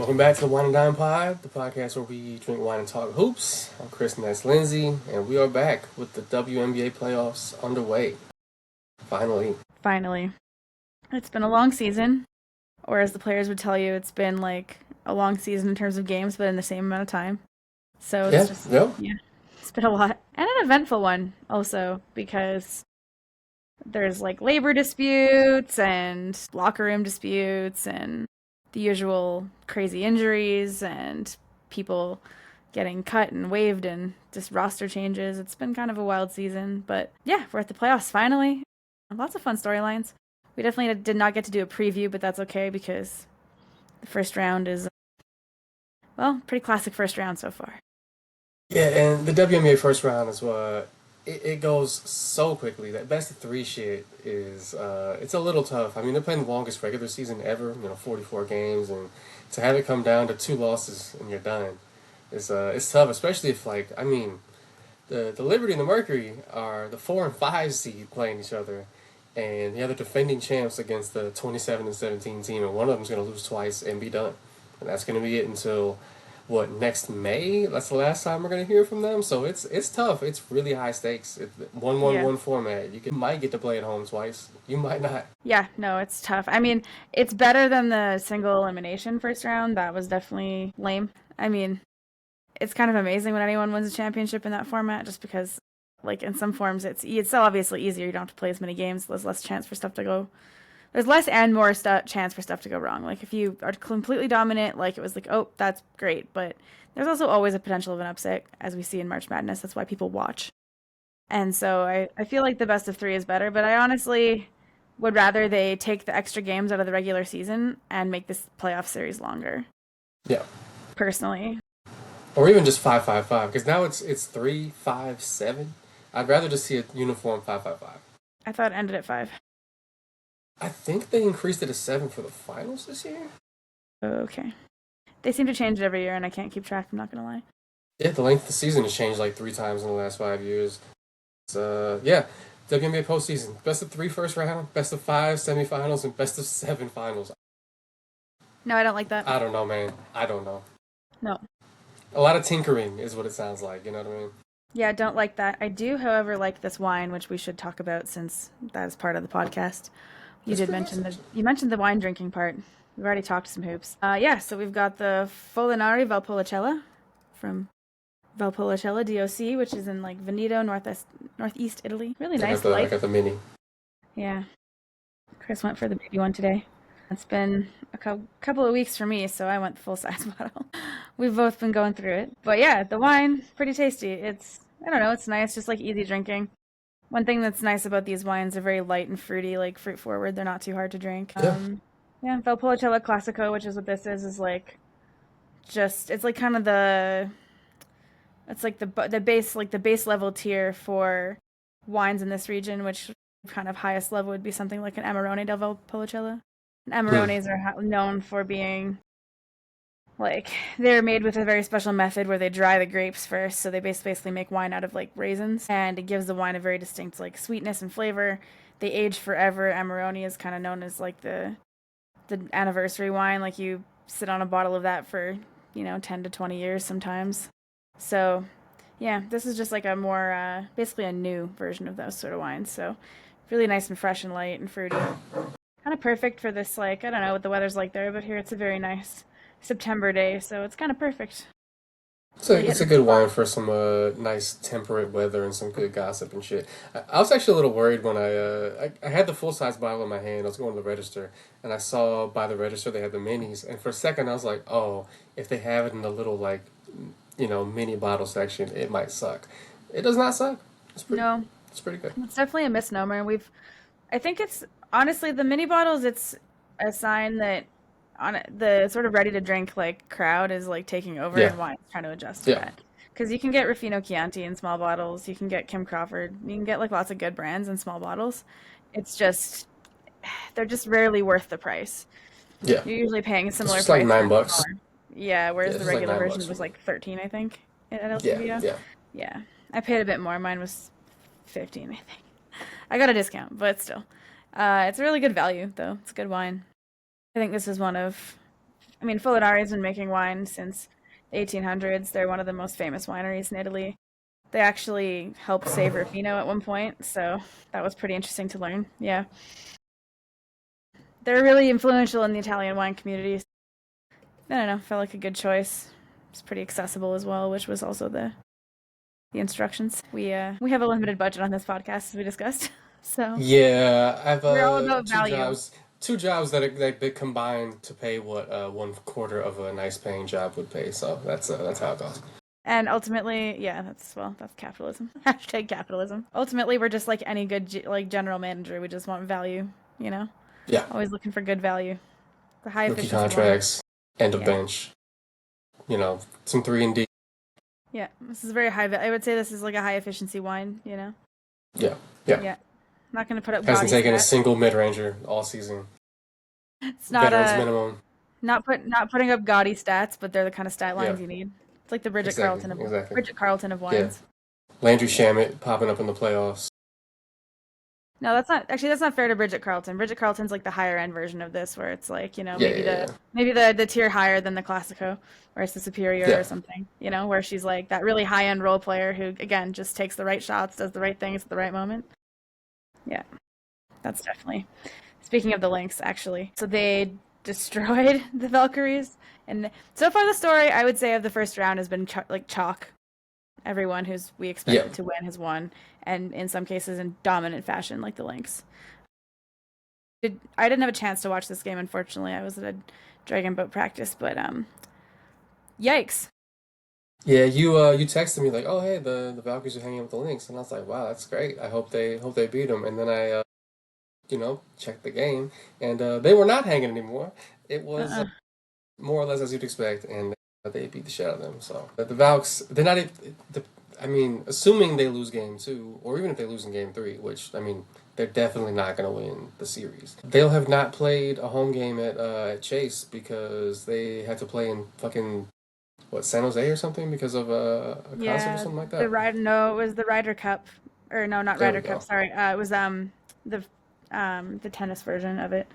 Welcome back to the Wine and Dime Pod, the podcast where we drink wine and talk hoops. I'm Chris and that's Lyndsay, and we are back with the WNBA playoffs underway. Finally. It's been a long season, or as the players would tell you, it's been like a long season in terms of games, but in the same amount of time. So it's it's been a lot. And an eventful one also, because there's like labor disputes and locker room disputes and the usual crazy injuries and people getting cut and waived and just roster changes. It's been kind of a wild season, but yeah, we're at the playoffs finally. Lots of fun storylines. We definitely did not get to do a preview, but that's okay because the first round is, well, pretty classic first round so far. Yeah, and the WNBA first round is what it goes so quickly. That best of three shit is it's a little tough. I mean, they're playing the longest regular season ever, 44 games, and to have it come down to 2 losses and you're done is it's tough, especially if the Liberty and the Mercury are the 4 and 5 seed playing each other, and the other defending champs against the 27 and 17 team, and one of them's going to lose twice and be done, and that's going to be it until next May? That's the last time we're gonna hear from them. So it's tough. It's really high stakes. It's 1-1-1 format. Might get to play at home twice. You might not. Yeah, no, it's tough. I mean, it's better than the single elimination first round. That was definitely lame. I mean, it's kind of amazing when anyone wins a championship in that format, just because, like, in some forms, it's so obviously easier. You don't have to play as many games. There's less chance for stuff to go. There's less and more chance for stuff to go wrong. Like, if you are completely dominant, like, it was like, oh, that's great. But there's also always a potential of an upset, as we see in March Madness. That's why people watch. And so I feel like the best of 3 is better. But I honestly would rather they take the extra games out of the regular season and make this playoff series longer. Yeah. Personally. Or even just 5-5-5. Because now it's 3-5-7. I'd rather just see a uniform 5-5-5. I thought it ended at 5. I think they increased it to 7 for the finals this year. Okay. They seem to change it every year, and I can't keep track, I'm not going to lie. Yeah, the length of the season has changed like 3 times in the last 5 years. WNBA postseason. Best of 3 first round, best of 5 semifinals, and best of 7 finals. No, I don't like that. I don't know, man. I don't know. No. A lot of tinkering is what it sounds like, you know what I mean? Yeah, I don't like that. I do, however, like this wine, which we should talk about since that is part of the podcast. You mentioned the wine drinking part. We've already talked some hoops. So we've got the Folonari Valpolicella from Valpolicella DOC, which is in like Veneto, northeast Italy. Really nice. I got the mini. Yeah. Chris went for the baby one today. It's been a couple of weeks for me, so I went the full-size bottle. We've both been going through it. But yeah, the wine, pretty tasty. It's nice, just like easy drinking. One thing that's nice about these wines, they're very light and fruity, like fruit forward. They're not too hard to drink. Valpolicella Classico, which is what this is like it's like kind of the base level tier for wines in this region, which kind of highest level would be something like an Amarone del Valpolicella. And Amarones are known for being like, they're made with a very special method where they dry the grapes first, so they basically make wine out of like raisins, and it gives the wine a very distinct like sweetness and flavor. They age forever. Amarone is kind of known as like the anniversary wine. Like, you sit on a bottle of that for 10 to 20 years sometimes. So yeah, this is just like a more basically a new version of those sort of wines. So really nice and fresh and light and fruity. Kind of perfect for this, like, I don't know what the weather's like there, but here it's a very nice September day, so it's kind of perfect. It's a good wine for some nice temperate weather and some good gossip and shit. I was actually a little worried when I had the full-size bottle in my hand. I was going to the register, and I saw by the register they had the minis. And for a second, I was like, oh, if they have it in the little, like, mini bottle section, it might suck. It does not suck. It's pretty good. It's definitely a misnomer. I think it's, honestly, the mini bottles, it's a sign that the sort of ready to drink like crowd is like taking over, and wine's trying to adjust to that. Because you can get Rufino Chianti in small bottles, you can get Kim Crawford, you can get like lots of good brands in small bottles. It's just, they're just rarely worth the price. Yeah, you're usually paying a similar it's price. Like $9. Yeah, whereas the regular version was like 13, I think, at LCBO. Yeah. I paid a bit more. Mine was 15, I think. I got a discount, but still. It's a really good value, though. It's good wine. I think this is one of I mean, Folonari's been making wine since the 1800s. They're one of the most famous wineries in Italy. They actually helped save Rufino at one point, so that was pretty interesting to learn. Yeah. They're really influential in the Italian wine community. I don't know, felt like a good choice. It's pretty accessible as well, which was also the instructions. We have a limited budget on this podcast, as we discussed. So Yeah, I've we're all about two value. jobs, two jobs that they combined to pay what one quarter of a nice paying job would pay. So that's how it goes. And ultimately, yeah, that's capitalism. Hashtag capitalism. Ultimately, we're just like any good like general manager. We just want value, you know? Yeah, Always looking for good value. The high rookie efficiency wine. contracts, end of Yeah. bench. Some 3 and D. Yeah. This is very high. I would say this is like a high efficiency wine, you know? Yeah, yeah. Yeah. Not going to put up Hasn't gaudy taken a stats. single mid ranger all season. It's not Veterans a minimum. not putting up gaudy stats, but they're the kind of stat Yeah, lines you need. It's like the exactly, exactly. Bridget Carlton of Yeah, wines. Landry Shamet popping up in the playoffs. No, that's not fair to Bridget Carlton. Bridget Carlton's like the higher end version of this, where it's like, you know, Yeah, yeah, maybe the tier higher than the Classico, or it's the Superior yeah. or something, you know, where she's like that really high end role player who again just takes the right shots, does the right things at the right moment. Yeah, that's definitely. Speaking of the Lynx, actually, so they destroyed the Valkyries, and so far the story I would say of the first round has been like chalk. Everyone who's we Yeah. expected to win has won, and in some cases in dominant fashion, like the Lynx. I didn't have a chance to watch this game, unfortunately. I was at a dragon boat practice, but yikes! Yeah, you texted me like, oh hey, the Valkyries are hanging with the Lynx, and I was like, wow, that's great. I hope they beat them. And then I checked the game, and they were not hanging anymore. It was Uh-uh. more or less as you'd expect, and they beat the shit out of them. So the Valks, they're not. I mean, assuming they lose game two, or even if they lose in game three, which I mean, they're definitely not going to win the series. They'll have not played a home game at Chase because they had to play in fucking what, San Jose or something because of a concert or Yeah, something like that. no, it was the Ryder Cup, or no, not There we Ryder Cup. go. Sorry, it was the the tennis version of it,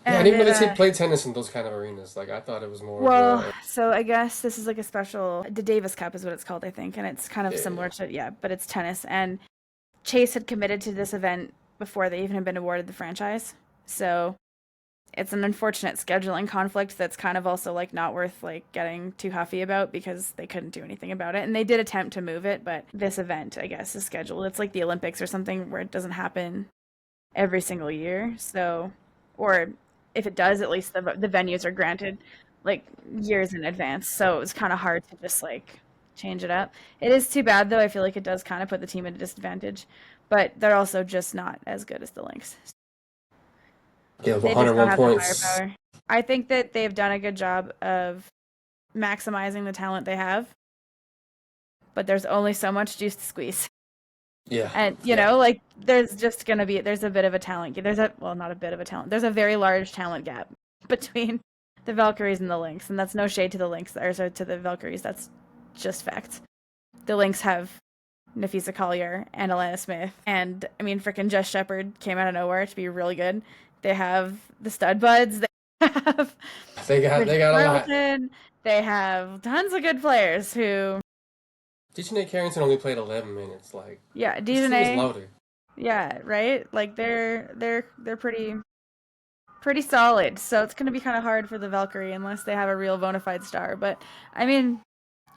Yeah, I and didn't it really play tennis in those kind of arenas. Like I thought it was more of well, a so I guess this is like a special, the Davis Cup is what it's called, I think, and it's kind of yeah, similar to, yeah, but it's tennis. And Chase had committed to this event before they even had been awarded the franchise. So it's an unfortunate scheduling conflict that's kind of also like not worth like getting too huffy about because they couldn't do anything about it. And they did attempt to move it, but this event, I guess, is scheduled. It's like the Olympics or something where it doesn't happen every single year. So, or if it does, at least the venues are granted like years in advance. So it was kind of hard to just like change it up. It is too bad though. I feel like it does kind of put the team at a disadvantage, but they're also just not as good as the Lynx. yeah, They just don't 101 have the points. firepower. I think that they've done a good job of maximizing the talent they have, but there's only so much juice to squeeze. Yeah, And you yeah. know, like there's a bit of a talent gap. Not a bit of a talent. There's a very large talent gap between the Valkyries and the Lynx, and that's no shade to the Lynx or sorry, to the Valkyries. That's just fact. The Lynx have Nafisa Collier and Alana Smith, and I mean, freaking Jess Shepard came out of nowhere to be really good. They have the stud buds. They have They Bridget got a lot. Carlton. They have tons of good players who, DJ Carrington only played 11 minutes. Like yeah, this team is Dejanay, loaded. yeah, right. Like they're pretty solid. So it's gonna be kind of hard for the Valkyrie unless they have a real bona fide star. But I mean,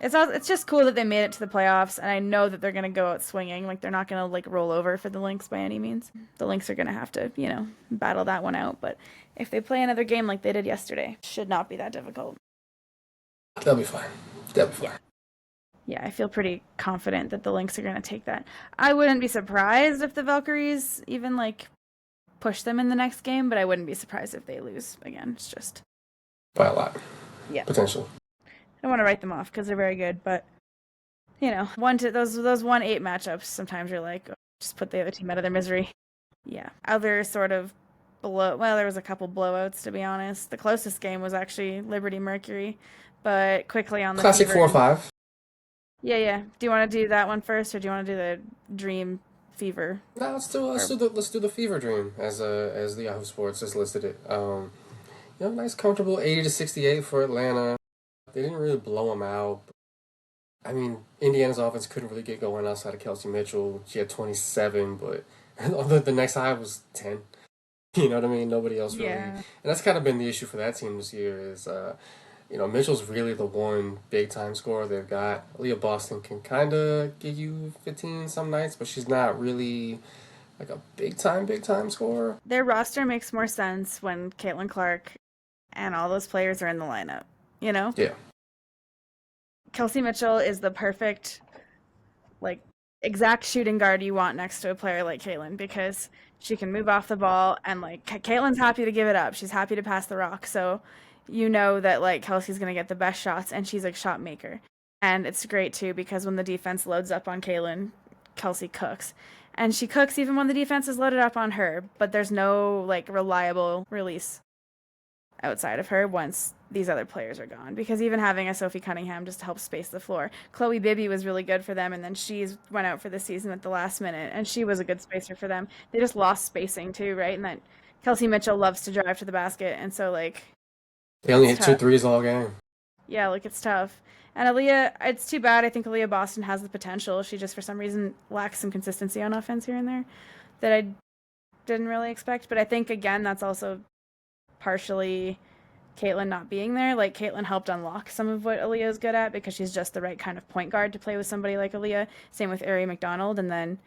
it's just cool that they made it to the playoffs, and I know that they're gonna go out swinging. Like they're not gonna like roll over for the Lynx by any means. The Lynx are gonna have to battle that one out. But if they play another game like they did yesterday, should not be that difficult. They'll be fine. They'll be Yeah. fine. Yeah, I feel pretty confident that the Lynx are going to take that. I wouldn't be surprised if the Valkyries even like push them in the next game, but I wouldn't be surprised if they lose again. It's just, By a lot, yeah, potentially. I don't want to write them off because they're very good, but those 1-8 matchups. Sometimes you're like, oh, just put the other team out of their misery. Yeah, other sort of well, there was a couple blowouts to be honest. The closest game was actually Liberty Mercury, but quickly on the Classic fever. 4-5. Yeah, yeah. Do you want to do that one first, or do you want to do the Dream Fever? No, let's do Or the Fever Dream as the Yahoo Sports just listed it. nice comfortable 80-68 for Atlanta. They didn't really blow them out. I mean, Indiana's offense couldn't really get going outside of Kelsey Mitchell. She had 27, but the next high was 10. You know what I mean? Nobody else really. And Yeah. that's kind of been the issue for that team this year is, Mitchell's really the one big time scorer they've got. Leah Boston can kind of give you 15 some nights, but she's not really like a big time scorer. Their roster makes more sense when Caitlin Clark and all those players are in the lineup, you know? Yeah. Kelsey Mitchell is the perfect, like, exact shooting guard you want next to a player like Caitlin because she can move off the ball and, like, Caitlin's happy to give it up. She's happy to pass the rock. So you know that, like, Kelsey's going to get the best shots and she's a shot maker. And it's great, too, because when the defense loads up on Caitlin, Kelsey cooks. And she cooks even when the defense is loaded up on her, but there's no, like, reliable release outside of her once these other players are gone. Because even having a Sophie Cunningham just helps space the floor. Chloe Bibby was really good for them, and then she went out for the season at the last minute, and she was a good spacer for them. They just lost spacing too, right? And then Kelsey Mitchell loves to drive to the basket, and so, like, They only it's hit two tough. threes all game. Yeah, like, it's tough. And Aaliyah, it's too bad. I think Aaliyah Boston has the potential. She just, for some reason, lacks some consistency on offense here and there that I didn't really expect. But I think, again, that's also partially Caitlin not being there. Like, Caitlin helped unlock some of what Aaliyah is good at because she's just the right kind of point guard to play with somebody like Aaliyah. Same with Ari McDonald. And then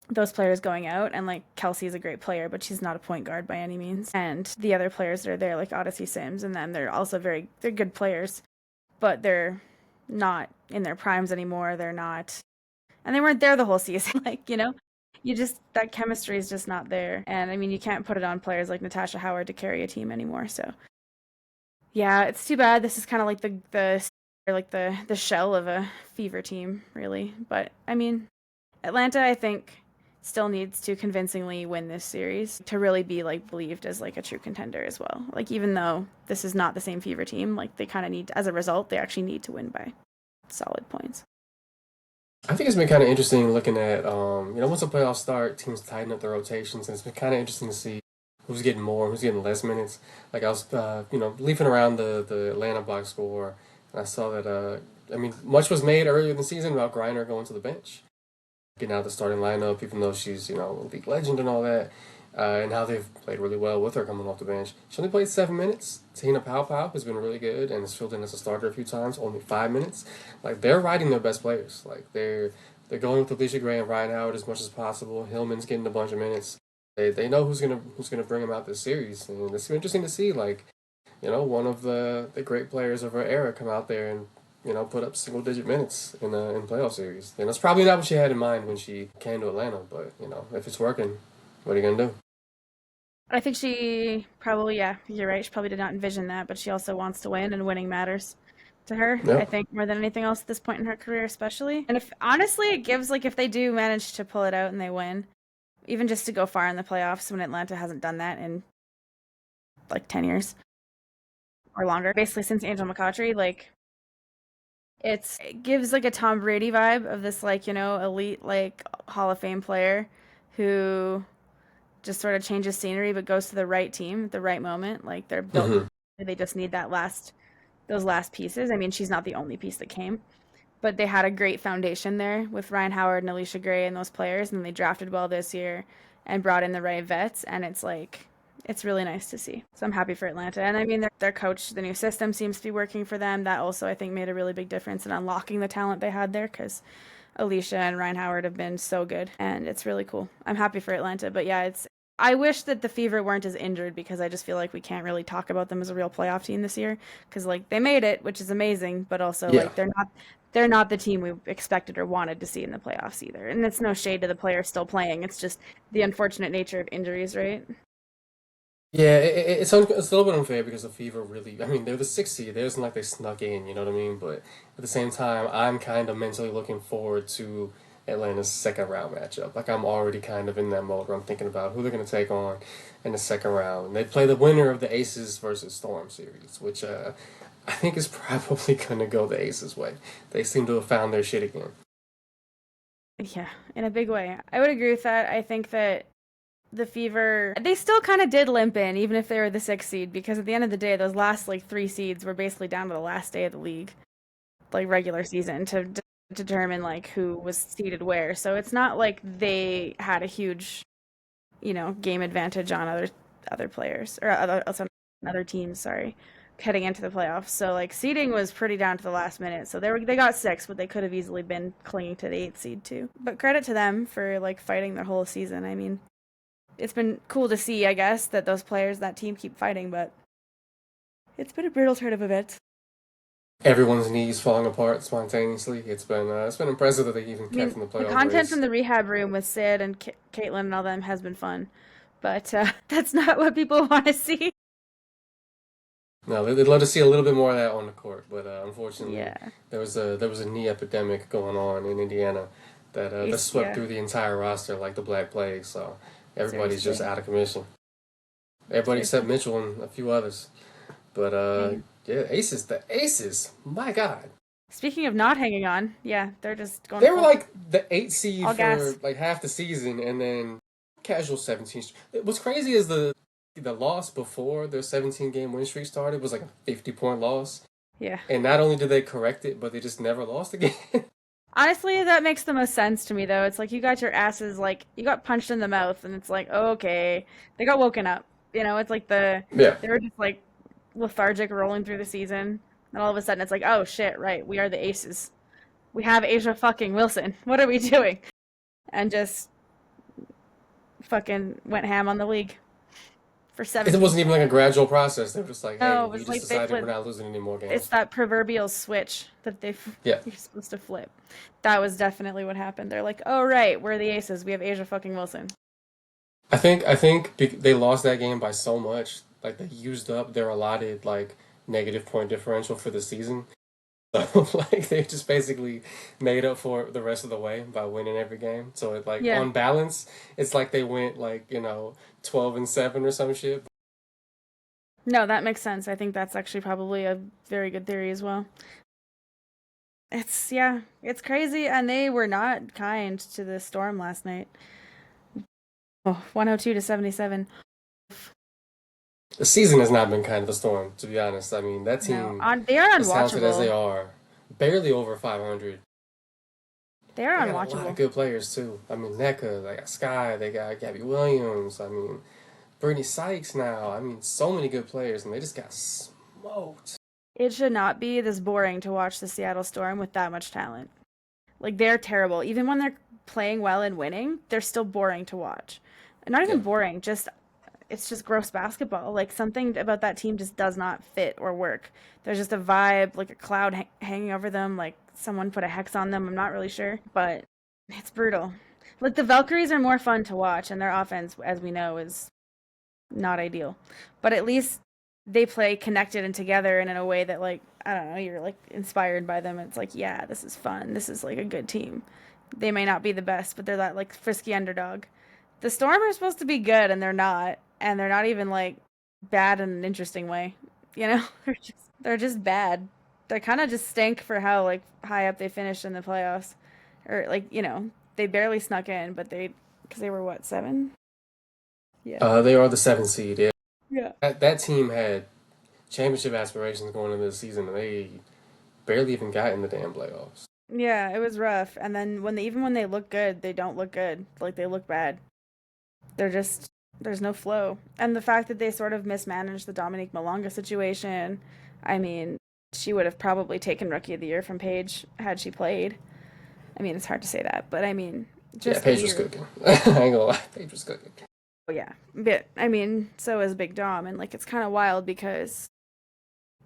those players going out, and, like, Kelsey is a great player, but she's not a point guard by any means. And the other players that are there, like Odyssey Sims, and then they're also they're good players, but they're not in their primes anymore. They're not, and they weren't there the whole season. Like, that chemistry is just not there. And I mean, you can't put it on players like Natasha Howard to carry a team anymore. So yeah, it's too bad. This is kind of like the shell of a Fever team, really. But I mean, Atlanta, I think, still needs to convincingly win this series to really be, like, believed as, like, a true contender as well. Like, even though this is not the same Fever team, like, they kind of need, as a result, they actually need to win by solid points. I think it's been kind of interesting looking at, once the playoffs start, teams tighten up their rotations, and it's been kind of interesting to see who's getting more, who's getting less minutes. Like I was, leafing around the Atlanta box score, and I saw that, much was made earlier in the season about Griner going to the bench, getting out of the starting lineup, even though she's, a league legend and all that, and how they've played really well with her coming off the bench. She only played 7 minutes. Tina Pau has been really good and has filled in as a starter a few times, only 5 minutes. Like, they're riding their best players. Like, they're going with Alicia Gray and Ryan Howard as much as possible. Hillman's getting a bunch of minutes. They know who's gonna bring them out this series, and it's interesting to see, like, one of the great players of her era come out there and put up single digit minutes in playoff series. And that's probably not what she had in mind when she came to Atlanta, but if it's working, what are you gonna do? I think she probably, yeah, you're right. She probably did not envision that, but she also wants to win, and winning matters to her, I Yep. think, more than anything else at this point in her career, especially. And if honestly, it gives, like, if they do manage to pull it out and they win, even just to go far in the playoffs when Atlanta hasn't done that in, like, 10 years or longer, basically since Angel McCautry, like, it gives, like, a Tom Brady vibe of this, like, elite, like, Hall of Fame player who just sort of changes scenery but goes to the right team at the right moment. Like, they're built, Hmm. they just need those last pieces. I mean, she's not the only piece that came, but they had a great foundation there with Ryan Howard and Alicia Gray and those players, and they drafted well this year and brought in the right vets, and it's like, it's really nice to see. So I'm happy for Atlanta. And I mean, their coach, the new system seems to be working for them. That also, I think, made a really big difference in unlocking the talent they had there, because Alicia and Ryan Howard have been so good, and it's really cool. I'm happy for Atlanta, but yeah, I wish that the Fever weren't as injured, because I just feel like we can't really talk about them as a real playoff team this year, because, like, they made it, which is amazing, but also, Yeah. like, they're not the team we expected or wanted to see in the playoffs either. And it's no shade to the players still playing. It's just the unfortunate nature of injuries, right? Yeah, it's a little bit unfair because the Fever really, I mean, they're the sixth seed. It isn't like they snuck in, you know what I mean? But at the same time, I'm kind of mentally looking forward to Atlanta's second round matchup. Like, I'm already kind of in that mode where I'm thinking about who they're going to take on in the second round. They play the winner of the Aces versus Storm series, which I think is probably going to go the Aces' way. They seem to have found their shit again. Yeah, in a big way. I would agree with that. I think that the Fever, they still kind of did limp in, even if they were the 6th seed, because at the end of the day, those last like 3 seeds were basically down to the last day of the league, like regular season, to determine like who was seeded where. So it's not like they had a huge, game advantage on other players or other teams. Sorry, heading into the playoffs. So like seeding was pretty down to the last minute. So they got 6, but they could have easily been clinging to the 8th seed too. But credit to them for like fighting their whole season. I mean, it's been cool to see, I guess, that those players, that team keep fighting, but it's been a brutal turn of events. Everyone's knees falling apart spontaneously. It's been impressive that they even kept in the playoff The content race. from the rehab room with Sid and Caitlin and all them has been fun, but that's not what people want to see. No, they'd love to see a little bit more of that on the court, but unfortunately, Yeah. there was a knee epidemic going on in Indiana that swept through the entire roster like the Black Plague. So everybody's just out of commission. Everybody except Mitchell and a few others. But yeah, the Aces, my God. Speaking of not hanging on, yeah, they're just going. They were like the 8th seed all for gas. like half the season, and then casual 17. What's crazy is the loss before their 17-game win streak started was like a 50-point loss. Yeah. And not only did they correct it, but they just never lost again. Honestly, that makes the most sense to me, though. It's like you got your asses, like, you got punched in the mouth, and it's like, oh, okay. They got woken up. It's like they were just like lethargic rolling through the season. And all of a sudden it's like, oh shit, right, we are the Aces. We have Asia fucking Wilson. What are we doing? And just fucking went ham on the league for 7. It wasn't even like a gradual process. They were just like, hey, No, it we was just like decided we're not losing any more games. It's that proverbial switch that you're supposed to flip. That was definitely what happened. They're like, oh right, we're the Aces. We have Asia fucking Wilson. I think they lost that game by so much. Like they used up their allotted like negative point differential for the season. So like they just basically made up for it the rest of the way by winning every game. So it on balance, it's like they went 12-7 or some shit. No, that makes sense. I think that's actually probably a very good theory as well. It's crazy, and they were not kind to the Storm last night. 102-77. The season has not been kind of the Storm, to be honest. I mean, that team, they are unwatchable. As talented as they are, barely over 500. They are unwatchable. Got a lot of good players, too. I mean, NECA, they got Sky, they got Gabby Williams, I mean, Brittany Sykes now. I mean, so many good players, and they just got smoked. It should not be this boring to watch the Seattle Storm with that much talent. Like, they're terrible. Even when they're playing well and winning, they're still boring to watch. Not even boring, it's just gross basketball. Like, something about that team just does not fit or work. There's just a vibe, like a cloud hanging over them, like someone put a hex on them. I'm not really sure, but it's brutal. Like, the Valkyries are more fun to watch, and their offense, as we know, is not ideal. But at least they play connected and together and in a way that, like, I don't know, you're, like, inspired by them. It's like, yeah, this is fun. This is, like, a good team. They may not be the best, but they're that, like, frisky underdog. The Storm are supposed to be good, and they're not. And they're not even, like, bad in an interesting way. They're just bad. They kind of just stink for how, like, high up they finished in the playoffs. Or, like, they barely snuck in, but because they were, what, 7? Yeah. They are the 7th seed, yeah. Yeah. That team had championship aspirations going into the season, and they barely even got in the damn playoffs. Yeah, it was rough. And then when they look good, they don't look good. Like, they look bad. There's no flow. And the fact that they sort of mismanaged the Dominique Malonga situation, I mean, she would have probably taken Rookie of the Year from Paige had she played. I mean, it's hard to say that, but I mean, just Paige was cooking. I ain't gonna lie, Paige was cooking. Oh, yeah. But, I mean, so is Big Dom, and, like, it's kind of wild because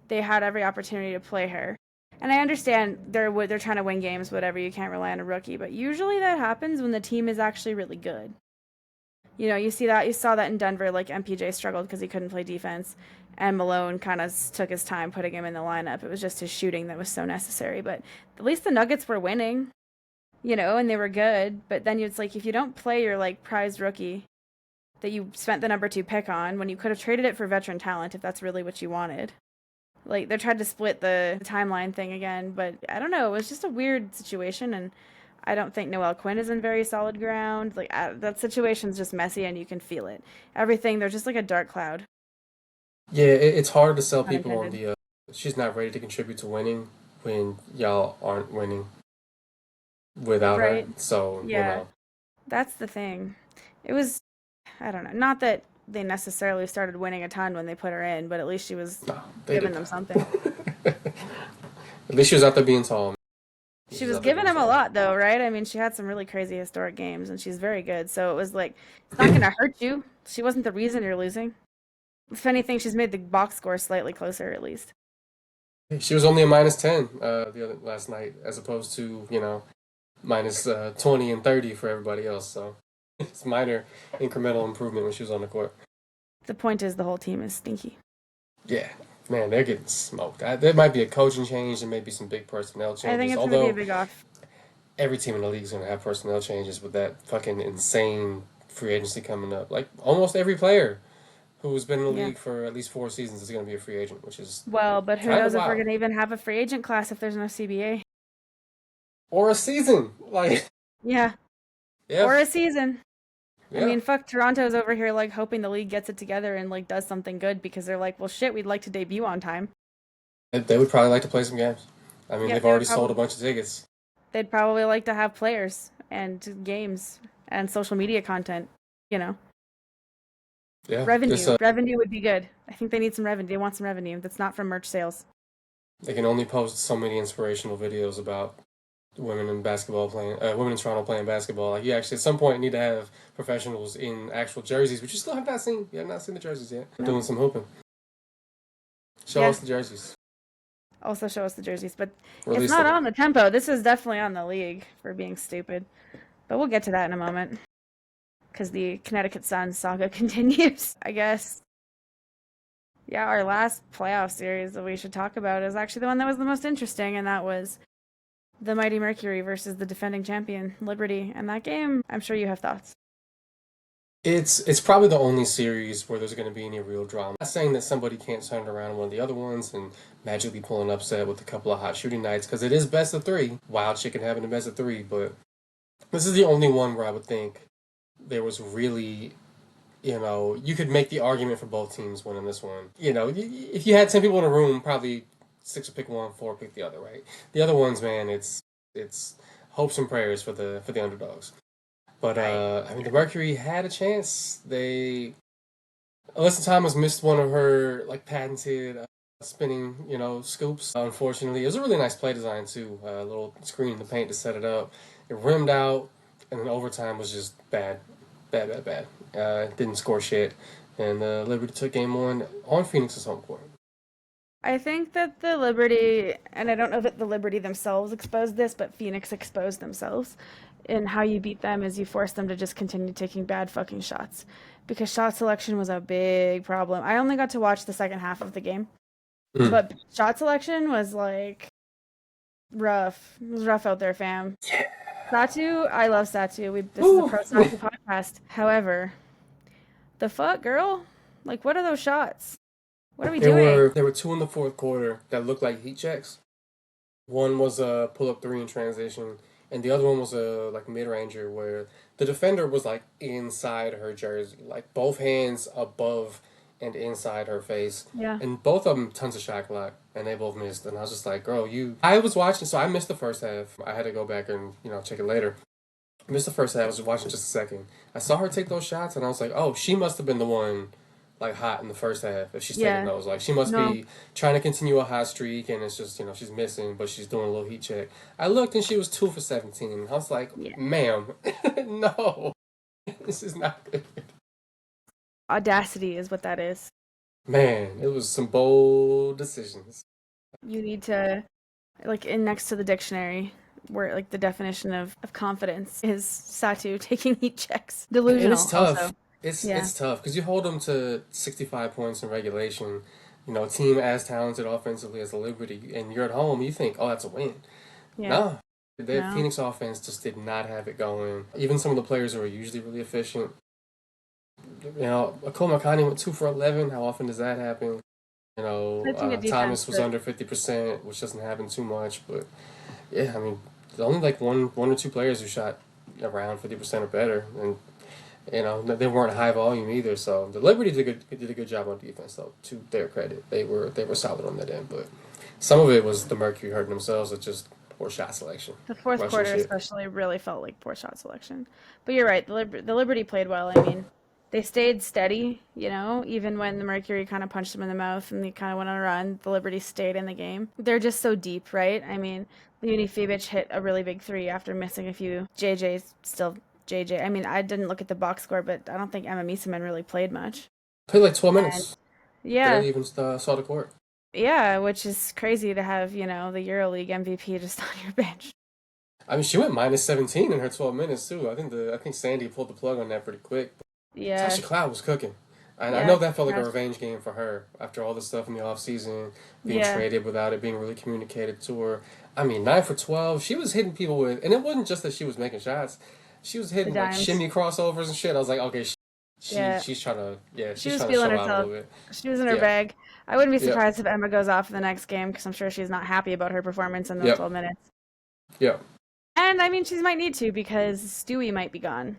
they had every opportunity to play her. And I understand they're trying to win games, whatever, you can't rely on a rookie, but usually that happens when the team is actually really good. You saw that in Denver, like, MPJ struggled because he couldn't play defense, and Malone kind of took his time putting him in the lineup. It was just his shooting that was so necessary, but at least the Nuggets were winning, and they were good, but then it's like, if you don't play your, like, prized rookie that you spent the number 2 pick on, when you could have traded it for veteran talent if that's really what you wanted. Like, they tried to split the timeline thing again, but I don't know, it was just a weird situation, and I don't think Noelle Quinn is in very solid ground. Like that situation's just messy, and you can feel it. Everything, there's just like a dark cloud. Yeah, it's hard to sell people on Unintended. the she's not ready to contribute to winning when y'all aren't winning without her. Right? So, Yeah, that's the thing. It was, I don't know. Not that they necessarily started winning a ton when they put her in, but at least she was no, they giving did. them something. At least she was out there being tall. She She was was out there giving being them a tall. lot, though, right? I mean, she had some really crazy historic games, and she's very good. So it was like, it's not going to hurt you. She wasn't the reason you're losing. If anything, she's made the box score slightly closer, at least. She was only a -10 last night, as opposed to minus 20 and 30 for everybody else. So it's minor incremental improvement when she was on the court. The point is, the whole team is stinky. Yeah, man, they're getting smoked. There might be a coaching change and maybe some big personnel I think changes. it's going to be a Although big off. every team in the league is going to have personnel changes with that fucking insane free agency coming up. Like almost every player who's been in the Yeah. league for at least 4 seasons is going to be a free agent, which is Well, but who kind knows of if we're wild. going to even have a free agent class if there's no CBA? Or a season, like Yeah. yeah, Or a season. I yeah. mean, fuck, Toronto's over here, like, hoping the league gets it together and, like, does something good because they're like, well, shit, we'd like to debut on time. They would probably like to play some games. I mean, Yep, they've they would already sold a probably, bunch of tickets. they'd probably like to have players and games and social media content, you know. Yeah, this Revenue would be good. I think they need some revenue. They want some revenue that's not from merch sales. they can only post so many inspirational videos about women in basketball playing, women in Toronto playing basketball. Like you actually at some point need to have professionals in actual jerseys, which you still have not seen. You have not seen the jerseys yet. No. Doing some hooping. Show Yeah. us the jerseys. Also show us the jerseys, but Release it's not them. on the tempo. This is definitely on the league for being stupid. But we'll get to that in a moment. Because the Connecticut Sun saga continues, I guess. Yeah, our last playoff series that we should talk about is actually the one that was the most interesting, and that was the Mighty Mercury versus the defending champion, Liberty. And that game, I'm sure you have thoughts. It's probably the only series where there's going to be any real drama. I'm not saying that somebody can't turn it around in one of the other ones and magically pull an upset with a couple of hot shooting nights because it is best of three. Wild shit can happen in best of three, but this is the only one where I would think there was really, you could make the argument for both teams winning this one. If you had 10 people in a room, probably 6 would pick one, 4 pick the other, right? The other ones, man, it's hopes and prayers for the underdogs. But Right. I mean, the Mercury had a chance. Alyssa Thomas missed one of her like patented spinning, scoops. Unfortunately, it was a really nice play design too. A little screen in the paint to set it up. It rimmed out, and then overtime was just bad, bad, bad, bad. Didn't score shit, and Liberty took game one on Phoenix's home court. I think that the Liberty, and I don't know that the Liberty themselves exposed this, but Phoenix exposed themselves. And how you beat them is you force them to just continue taking bad fucking shots. Because shot selection was a big problem. I only got to watch the second half of the game. Mm. But shot selection was like rough. It was rough out there, fam. Yeah. Satu, I love Satu. This is a pro Satu podcast. However, the fuck, girl? Like, what are those shots? What are we doing? There were two in the fourth quarter that looked like heat checks. One was a pull-up three in transition, and the other one was a like mid-ranger where the defender was like inside her jersey, like both hands above and inside her face. Yeah. And both of them tons of shot clock, and they both missed. And I was just like, girl, you. I was watching, so I missed the first half. I had to go back and check it later. I missed the first half. I was watching just a second. I saw her take those shots, and I was like, oh, she must have been the one like hot in the first half if she's taking those. Like she must be trying to continue a hot streak and it's just, she's missing, but she's doing a little heat check. I looked and she was 2 for 17. I was like, ma'am, no. This is not good. Audacity is what that is. Man, it was some bold decisions. You need to next to the dictionary where like the definition of confidence is Satu taking heat checks. Delusional. And it's tough. Also. It's tough because you hold them to 65 points in regulation. A team as talented offensively as the Liberty, and you're at home. You think, oh, that's a win. Yeah. No, the Phoenix offense just did not have it going. Even some of the players who are usually really efficient. Akol Makani went 2 for 11. How often does that happen? Thomas was under 50%, which doesn't happen too much. But yeah, I mean, there's only like one or two players who shot around 50% or better, and they weren't high volume either. So the Liberty did a good job on defense, though. To their credit, they were solid on that end, but some of it was the Mercury hurting themselves with just poor shot selection. The fourth Rushing quarter shit. especially really felt like poor shot selection. But you're right, the Liberty played well. I mean, they stayed steady, even when the Mercury kind of punched them in the mouth and they kind of went on a run, the Liberty stayed in the game. They're just so deep, right? I mean, Leonie Fibic hit a really big three after missing a few. JJ's still JJ. I mean, I didn't look at the box score, but I don't think Emma Miesemann really played much. Played like 12 And minutes. yeah, Barely even saw the court. yeah, which is crazy to have, the EuroLeague MVP just on your bench. I mean, she went minus 17 in her 12 minutes too. I think Sandy pulled the plug on that pretty quick. Yeah, Tasha Cloud was cooking. And I yeah, know that felt like a Tash- revenge game for her after all the stuff in the offseason, being yeah, traded without it being really communicated to her. I mean, 9 for 12. She was hitting people with, and it wasn't just that she was making shots. She was the hitting like dimes. shimmy crossovers and shit. I was like, okay, Yeah, she's trying to, she she's was trying to feeling show out a herself. little bit. She was in her Yeah, bag. I wouldn't be yep, surprised if Emma goes off in the next game because I'm sure she's not happy about her performance in those yep, 12 minutes. yep. And I mean, she might need to because Stewie might be gone.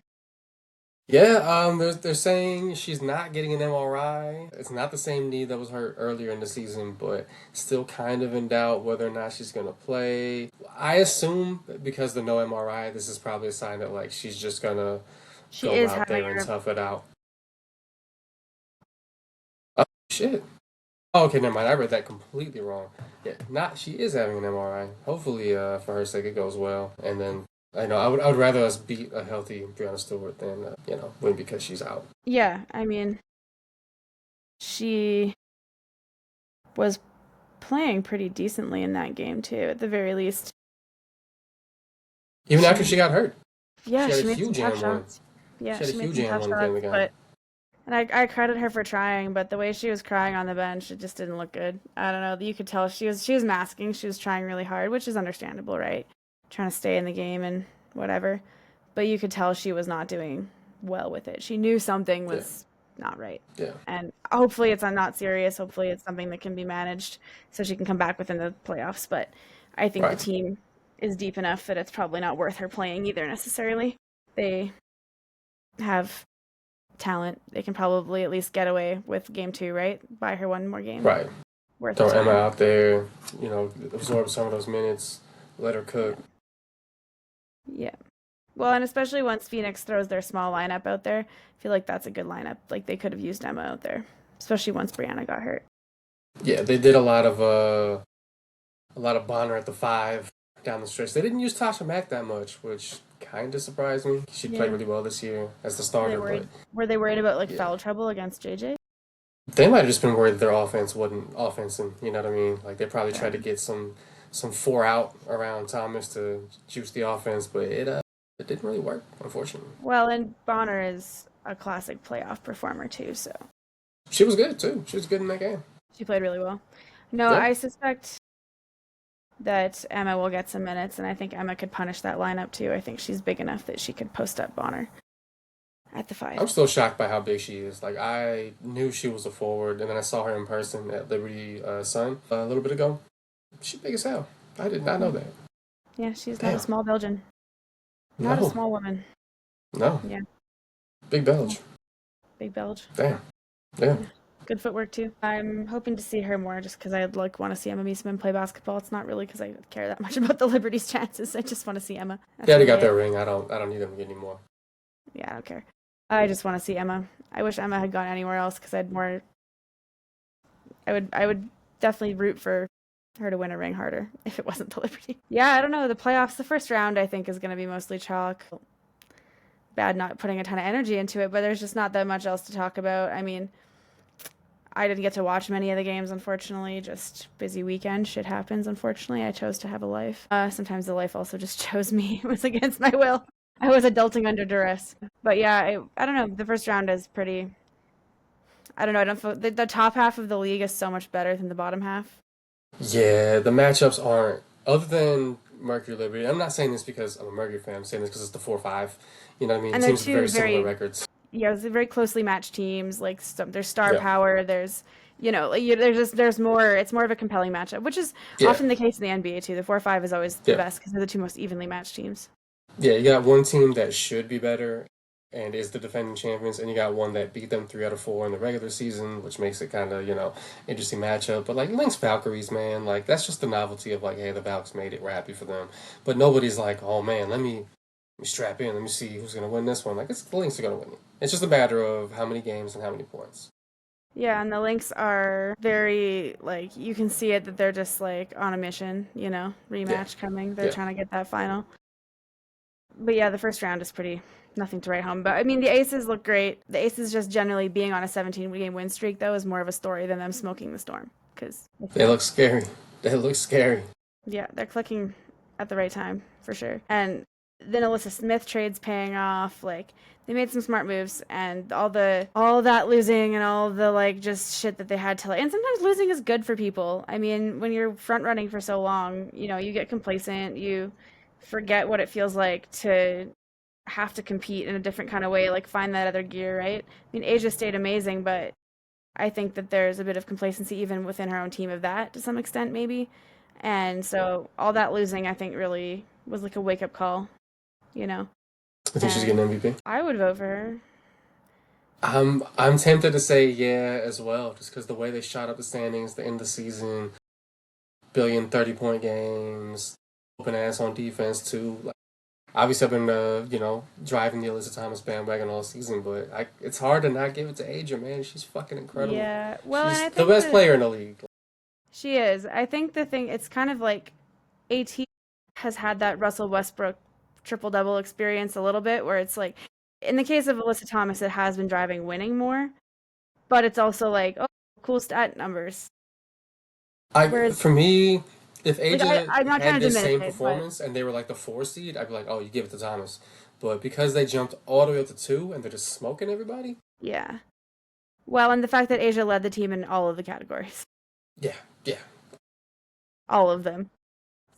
Yeah, they're saying she's not getting an MRI. It's not the same knee that was hurt earlier in the season, but still kind of in doubt whether or not she's gonna play. I assume that because the no MRI, this is probably a sign that like she's just gonna She go is out having there and her. tough it out. Oh shit. Oh, okay, never mind. I read that completely wrong. Yeah, not she is having an MRI. Hopefully, for her sake, it goes well. And then I know I would rather us beat a healthy Brianna Stewart than win because she's out. Yeah, I mean, she was playing pretty decently in that game too. At the very least, Even after she she got hurt, yeah, she had a she made some huge tough and one. shots. Yeah, She had a she made huge some and tough one at the end shots, of the game. but and I credit her for trying, but the way she was crying on the bench, it just didn't look good. I don't know. You could tell she was masking. She was trying really hard, which is understandable, right? Trying to stay in the game and whatever. But you could tell she was not doing well with it. She knew something Yeah, was not right. yeah, And hopefully it's not serious. Hopefully it's something that can be managed so she can come back within the playoffs. But I think the right. team is deep enough that it's probably not worth her playing either necessarily. They have talent. They can probably at least get away with game 2, right? Buy her one more game. Right. Worth the Throw Emma time. out there, absorb some of those minutes, let her Yeah. cook. Yeah. Well, and especially once Phoenix throws their small lineup out there, I feel like that's a good lineup. Like they could have used Emma out there, especially once Brianna got hurt. Yeah, they did a lot of Bonner at the 5 down the stretch. They didn't use Tasha Mack that much, which kind of surprised me. She played Yeah. really well this year as the Were they starter, but worried? Were they worried about like yeah. foul trouble against JJ? They might have just been worried that their offense wasn't offensing, you know what I mean? Like they probably Yeah. tried to get some 4 out around Thomas to juice the offense, but it didn't really work, unfortunately. Well, and Bonner is a classic playoff performer too, so She was good too. She was good in that game. she played really well. No, Yeah. I suspect that Emma will get some minutes, and I think Emma could punish that lineup too. I think she's big enough that she could post up Bonner at the 5. I'm still shocked by how big she is. Like I knew she was a forward, and then I saw her in person at Liberty Sun a little bit ago. She's big as hell. I did not know that. Yeah, she's not a Damn. small Belgian. Not a No. small woman. No. Yeah, Big Belge. big Belge. Damn. Yeah. Good footwork too. I'm hoping to see her more just because I'd want to see Emma Miesemann play basketball. It's not really because I care that much about the Liberty's chances. I just want to see Emma. That's They already really got it. their ring. I don't need them to get any more. Yeah, I don't care. I just want to see Emma. I wish Emma had gone anywhere else because I'd more. I would definitely root for her to win a ring harder if it wasn't the Liberty. Yeah, I don't know. The playoffs, the first round, I think is going to be mostly chalk. Bad not putting a ton of energy into it, but there's just not that much else to talk about. I mean, I didn't get to watch many of the games, unfortunately. Just busy weekend. Shit happens, unfortunately. I chose to have a life. Sometimes the life also just chose me. It was against my will. I was adulting under duress. But yeah, I don't know. The first round is pretty. I don't know. I don't feel the top half of the league is so much better than the bottom half. Yeah, the matchups aren't. Other than Mercury Liberty, I'm not saying this because I'm a Mercury fan. I'm saying this because it's the 4-5. You know what I mean? And they're Teams with two very similar very records. yeah, it's very closely matched teams. Like there's star Yeah. power. There's there's more. It's more of a compelling matchup, which is Yeah, often the case in the NBA too. The 4-5 is always the yeah, best because they're the two most evenly matched teams. yeah. You got one team that should be better and is the defending champions, and you got one that beat them 3 out of 4 in the regular season, which makes it kind of interesting matchup. But like Lynx Valkyries, man, like that's just the novelty of like, hey, the Valks made it. We're happy for them. But nobody's like, oh man, let me strap in. Let me see who's gonna win this one. Like it's the Lynx are gonna win it. It's just a matter of how many games and how many points. Yeah, and the Lynx are very like you can see it that they're just like on a mission. Yeah, Rematch coming. They're yeah. trying to get that final. But yeah, the first round is pretty nothing to write home. But I mean, the Aces look great. The Aces just generally being on a 17-game win streak though is more of a story than them smoking the storm because They look scary. They look scary. yeah, they're clicking at the right time for sure. And then Alyssa Smith trades paying off. Like they made some smart moves, and all that losing and all the like just shit that they had to like. And sometimes losing is good for people. I mean, when you're front running for so long, you get complacent. You forget what it feels like to have to compete in a different kind of way. Like find that other gear, right? I mean, Asia stayed amazing, but I think that there's a bit of complacency even within her own team of that to some extent, maybe. And so all that losing, I think, really was like a wake up call, you know. I think she's And getting MVP. I would vote for her. I'm tempted to say yeah as well, just because the way they shot up the standings, the end of the season, billion 30-point games, open ass on defense too. Like, obviously, I've been driving the Alyssa Thomas bandwagon all season, but it's hard to not give it to Aja, man. She's fucking incredible. Yeah. Well, and She's I the think best that player in the league. she is. I think the thing, it's kind of like AT has had that Russell Westbrook triple double experience a little bit, where it's like, in the case of Alyssa Thomas, it has been driving winning more, but it's also like, oh, cool stat numbers. Whereas, For me, if like, Aja I'm not had trying to this diminish same it, but performance and they were like the 4 seed, I'd be like, oh, you give it to Thomas. But because they jumped all the way up to 2 and they're just smoking everybody, yeah. Well, and the fact that Asia led the team in all of the categories, yeah, yeah, all of them.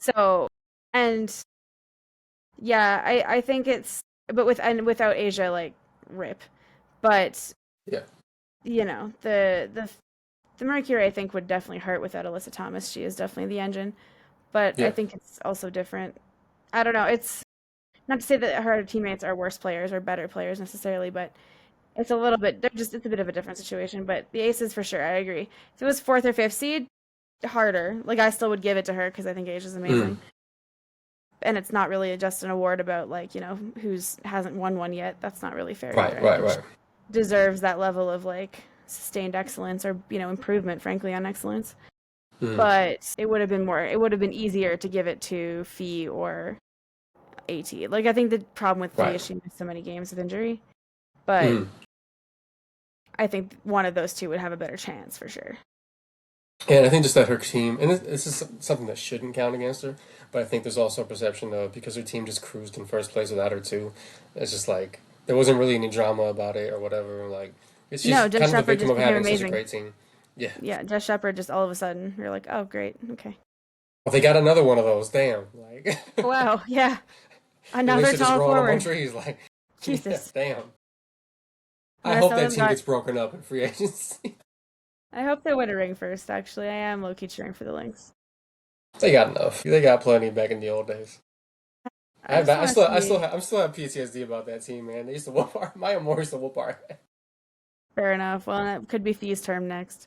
So, and yeah, I think it's, but without Asia, like, rip. But, yeah, the Mercury, I think, would definitely hurt without Alyssa Thomas. She is definitely the engine. But I yeah. think it's also different. I don't know. It's not to say that her teammates are worse players or better players necessarily, but it's a little bit, it's a bit of a different situation. But the Aces, for sure, I agree. If it was fourth or fifth seed, harder. Like, I still would give it to her because I think Asia's Mm, amazing. And it's not really just an award about, like, who's hasn't won one yet. That's not really fair either. right, I right, think right. deserves that level of like sustained excellence or improvement frankly on excellence, Mm, but it would have been easier to give it to Fee or AT. Like I think the problem with Fee right. is she missed so many games of injury, but Mm. I think one of those two would have a better chance for sure. And I think just that her team, and this is something that shouldn't count against her, but I think there's also a perception of because her team just cruised in first place without her too. It's just like there wasn't really any drama about it or whatever. Like it's No, just Jess kind of the Shepard victim just of became having such a amazing. great team. Yeah. Yeah, Jess Shepard just all of a sudden you're like, oh great, okay. Well, they got another one of those. Damn. Like Wow, yeah, the Lynx another are just tall growing up on forward. trees. Like yeah, Jesus. damn. The I rest hope of that them team got. gets broken up in free agency. I hope they win a ring first. Actually, I am low key cheering for the Lynx. They got enough. They got plenty back in the old days. I just want to see. I still have PTSD about that team, man. They used to whoop our Maya Moore used to whoop our. Fair enough. Well, that could be Fee's term next.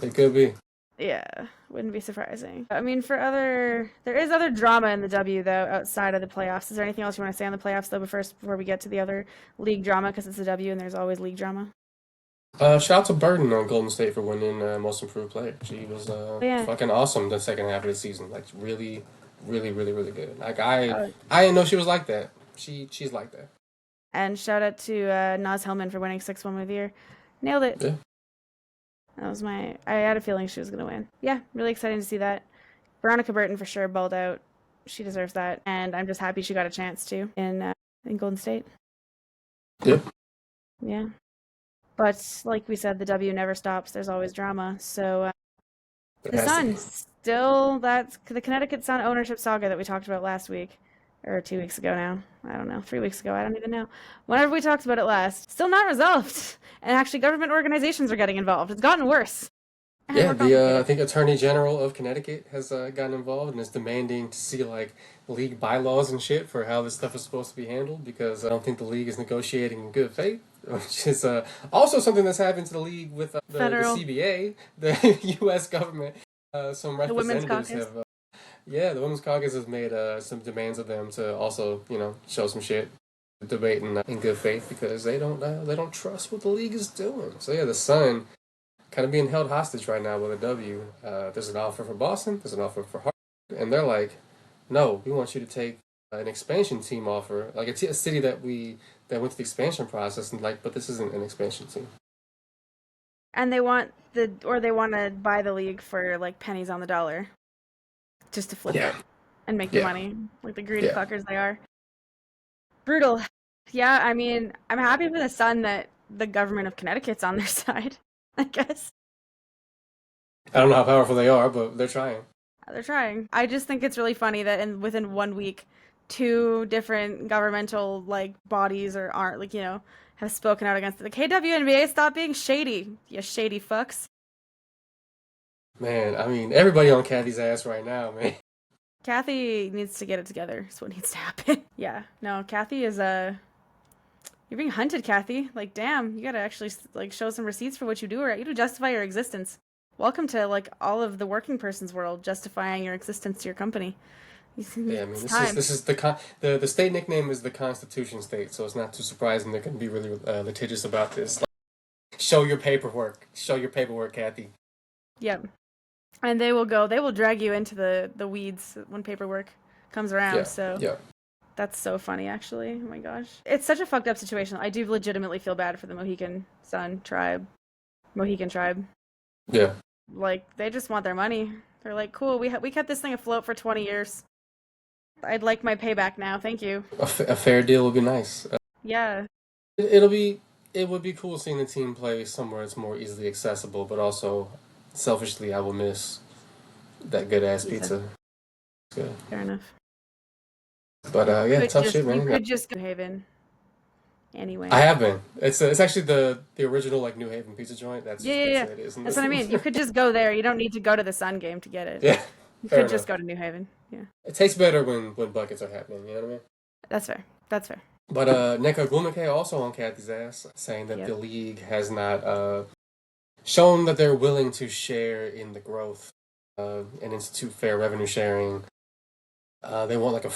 It could be. Yeah, wouldn't be surprising. I mean, there is other drama in the W though outside of the playoffs. Is there anything else you want to say on the playoffs though? But first, before we get to the other league drama, because it's the W and there's always league drama. Shout out to Burden on Golden State for winning Most Improved Player. She was But yeah. fucking awesome the second half of the season. Like really, really, really, really good. Like Uh, I didn't know she was like that. She's like that. and shout out to Naz Hellman for winning 6 Woman of the Year. Nailed it. Yeah. That was I had a feeling she was gonna win. Yeah, really exciting to see that. Veronica Burton for sure balled out. She deserves that, and I'm just happy she got a chance to in Golden State. Yep. Yeah. But like we said, the W never stops. There's always drama. So It the has to Sun be. still that's the Connecticut Sun ownership saga that we talked about last week or 2 weeks ago now. I don't know, 3 weeks ago. I don't even know. Whenever we talked about it last, still not resolved. And actually, government organizations are getting involved. It's gotten worse. and Yeah, more the I complicated. think Attorney General of Connecticut has gotten involved and is demanding to see like league bylaws and shit for how this stuff is supposed to be handled because I don't think the league is negotiating in good faith, which is also something that's happened to the league with the Federal, CBA, the U.S. government. Some the Women's representatives Caucus. have, yeah, the Women's Caucus has made some demands of them to also, show some shit, debate in good faith because they don't trust what the league is doing. So yeah, the Sun kind of being held hostage right now with a W. There's an offer for Boston. There's an offer for Hartford, and they're like, "No, we want you to take an expansion team offer, like a city that went through the expansion process, and like, but this isn't an expansion team." And they want to buy the league for like pennies on the dollar just to flip Yeah, it and make the yeah, money, like the greedy yeah. fuckers they are. Brutal. Yeah, I mean, I'm happy for the Sun that the government of Connecticut's on their side, I guess. I don't know how powerful they are, but they're trying. They're trying. I just think it's really funny that within 1 week, two different governmental like bodies or aren't like have spoken out against it. Like, hey, WNBA, stop being shady, you shady fucks. Man, I mean, everybody on Cathy's ass right now, man. Cathy needs to get it together. That's what needs to happen. Yeah, no, Cathy is you're being hunted, Cathy. Like, damn, you gotta actually like show some receipts for what you do, or you to justify your existence. Welcome to like all of the working person's world, justifying your existence to your company. Yeah, I mean, It's this is time. this is the state nickname is the Constitution State, so it's not too surprising they're going to be really litigious about this. Like, show your paperwork, Cathy. Yep. And they will go. They will drag you into the weeds when paperwork comes around. Yeah, So yeah, that's so funny, actually. Oh my gosh, it's such a fucked up situation. I do legitimately feel bad for the Mohican tribe. yeah. Like they just want their money. They're like, cool. We kept this thing afloat for 20 years. I'd like my payback now. Thank you. A fair deal would be nice. Yeah. It'll be it would be cool seeing the team play somewhere it's more easily accessible, but also selfishly, I will miss that good ass Pizza. pizza. It's good. Fair enough. But yeah, tough shit, You man. could just go to Haven I anyway. have been. It's actually the original like New Haven pizza joint. Yeah, yeah, That's yeah. it, isn't That's what I it? mean. You could just go there. You don't need to go to the Sun game to get it. Yeah, You fair could just enough. go to New Haven. Yeah. It tastes better when buckets are happening. You know what I mean? That's fair. That's fair. But Neka Glumake also on Cathy's ass, saying that the Yep. league has not shown that they're willing to share in the growth and institute fair revenue sharing. They want like a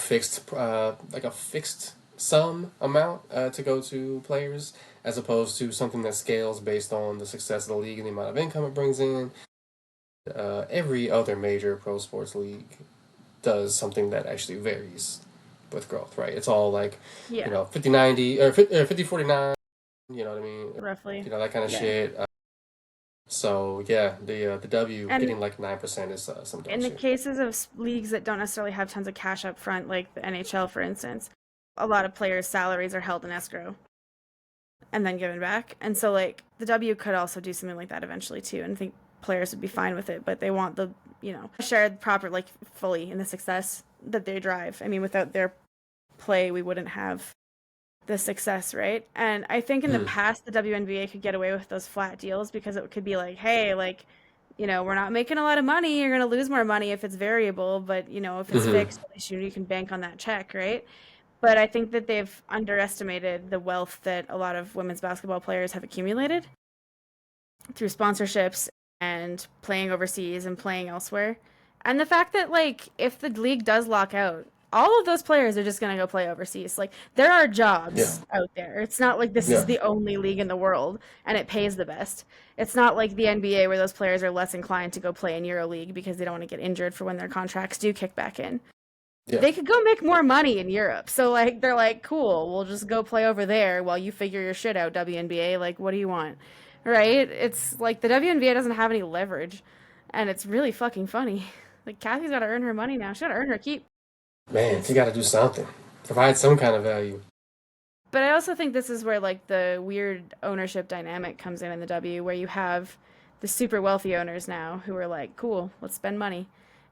fixed sum amount to go to players, as opposed to something that scales based on the success of the league and the amount of income it brings in. Every other major pro sports league does something that actually varies with growth, right? It's all like, Yeah. 50-90 or 50-49, you know what I mean? Roughly. That kind of Yeah. shit. So yeah, the W And getting like 9% is some dumb in the shit. cases of leagues that don't necessarily have tons of cash up front, like the NHL, for instance, a lot of players' salaries are held in escrow and then given back. And so, like, the W could also do something like that eventually, too. And I think players would be fine with it, but they want shared proper, like, fully in the success that they drive. I mean, without their play, we wouldn't have the success, right? And I think in the Hmm. past, the WNBA could get away with those flat deals because it could be like, hey, like, we're not making a lot of money. You're going to lose more money if it's variable, but, if it's Hmm. fixed, at least you can bank on that check, right? But I think that they've underestimated the wealth that a lot of women's basketball players have accumulated through sponsorships and playing overseas and playing elsewhere. And the fact that, like, if the league does lock out, all of those players are just going to go play overseas. Like, there are Yeah. jobs out there. It's not like this is Yeah. the only league in the world and it pays the best. It's not like the NBA where those players are less inclined to go play in EuroLeague because they don't want to get injured for when their contracts do kick back in. Yeah. They could go make more money in Europe. So, like, they're like, cool, we'll just go play over there while you figure your shit out, WNBA. Like, what do you want? Right? It's like the WNBA doesn't have any leverage, and it's really fucking funny. Like, Cathy's got to earn her money now. She got to earn her keep. Man, you got to do something. Provide some kind of value. But I also think this is where, like, the weird ownership dynamic comes in the W, where you have the super wealthy owners now who are like, cool, let's spend money.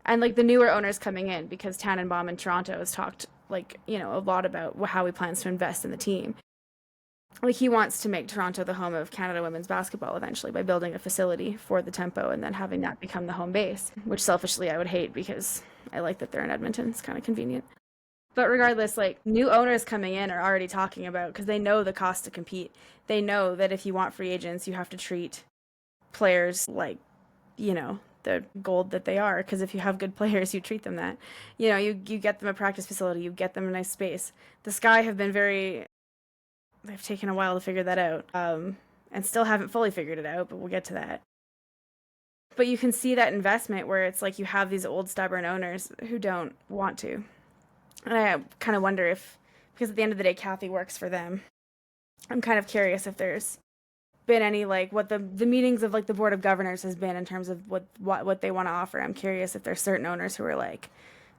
And, like, the newer owners coming in because Tannenbaum in Toronto has talked, like, a lot about how he plans to invest in the team. like he wants to make Toronto the home of Canada women's basketball eventually by building a facility for the Tempo and then having that become the home base, which selfishly I would hate because I like that they're in Edmonton. It's kind of convenient. But regardless, like new owners coming in are already talking about because they know the cost to compete. They know that if you want free agents, you have to treat players like, the gold that they are. Because if you have good players, you treat them that. You get them a practice facility, you get them a nice space. The Sky have been they've taken a while to figure that out, and still haven't fully figured it out, but we'll get to that. But you can see that investment where it's like you have these old stubborn owners who don't want to. And I kind of wonder because at the end of the day, Cathy works for them. I'm kind of curious if there's been any, like, what the meetings of, like, the board of governors has been in terms of what they want to offer. I'm curious if there's certain owners who are like,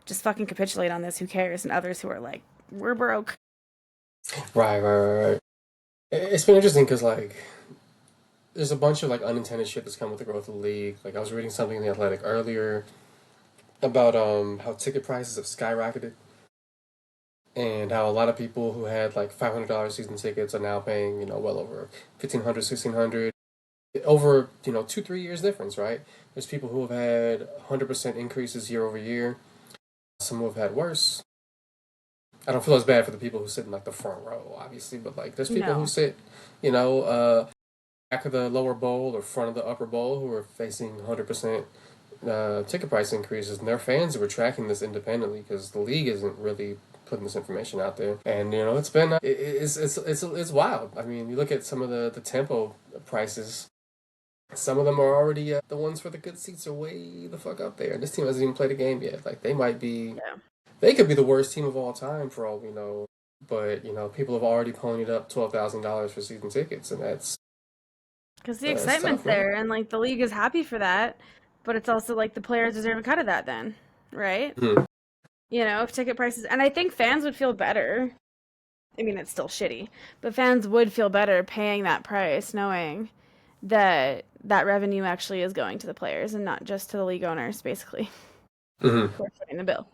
just fucking capitulate on this, who cares? And others who are like, we're broke. Right. It's been interesting because, like, there's a bunch of, like, unintended shit that's come with the growth of the league. Like, I was reading something in The Athletic earlier about how ticket prices have skyrocketed and how a lot of people who had, like, $500 season tickets are now paying, well over $1,500, $1,600 over, 2-3 years difference, right? There's people who have had 100% increases year over year. Some who have had worse. I don't feel as bad for the people who sit in, like, the front row, obviously, but, like, there's people who sit, back of the lower bowl or front of the upper bowl who are facing 100% ticket price increases, and their fans were tracking this independently because the league isn't really putting this information out there. And it's been it's wild. I mean, you look at some of the Tempo prices. Some of them are already the ones for the good seats are way the fuck up there, and this team hasn't even played a game yet. Like they might be. Yeah. They could be the worst team of all time for all we know, but people have already ponied up $12,000 for season tickets, and that's because the excitement's there, and like the league is happy for that, but it's also like the players deserve a cut of that, then, right? Mm-hmm. If ticket prices, and I think fans would feel better. I mean, it's still shitty, but fans would feel better paying that price, knowing that revenue actually is going to the players and not just to the league owners, basically, who are footing the bill.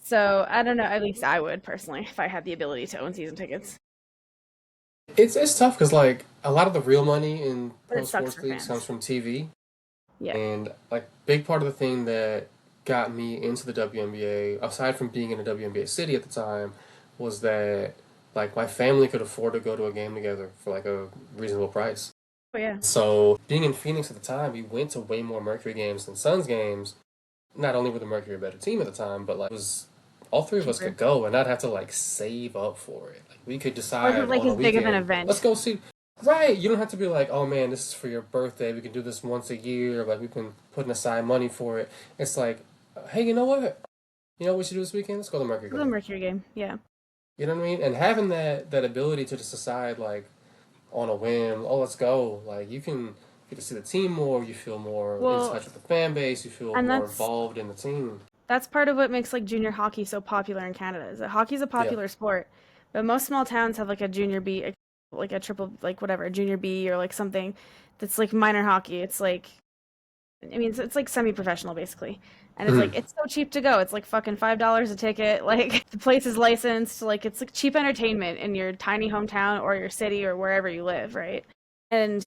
So I don't know. At least I would personally, if I had the ability to own season tickets. It's tough because like a lot of the real money in pro sports leagues fans. comes from TV. Yeah. And like big part of the thing that got me into the WNBA, aside from being in a WNBA city at the time, was that like my family could afford to go to a game together for like a reasonable price. Oh yeah. So being in Phoenix at the time, we went to way more Mercury games than Suns games. Not only were the Mercury a better team at the time, but like it was all three of us could go and not have to like save up for it. Like we could decide like on a as big of an weekend, event. let's go see. Right, you don't have to be like, oh man, this is for your birthday. We can do this once a year. Like we've been putting aside money for it. It's like, hey, you know what? You know what we should do this weekend? Let's go to the Mercury game. The Mercury game, yeah. You know what I mean? And having that ability to just decide like on a whim, oh let's go. Like you can get to see the team more. You feel more in touch with the fan base. You feel more involved in the team. That's part of what makes like junior hockey so popular in Canada. Is that hockey's a popular sport, but most small towns have like a junior B, like a triple, like whatever, a junior B or like something that's like minor hockey. It's like, I mean, it's like semi-professional basically, and it's like it's so cheap to go. It's like fucking $5 a ticket. Like the place is licensed. Like it's like cheap entertainment in your tiny hometown or your city or wherever you live, right? And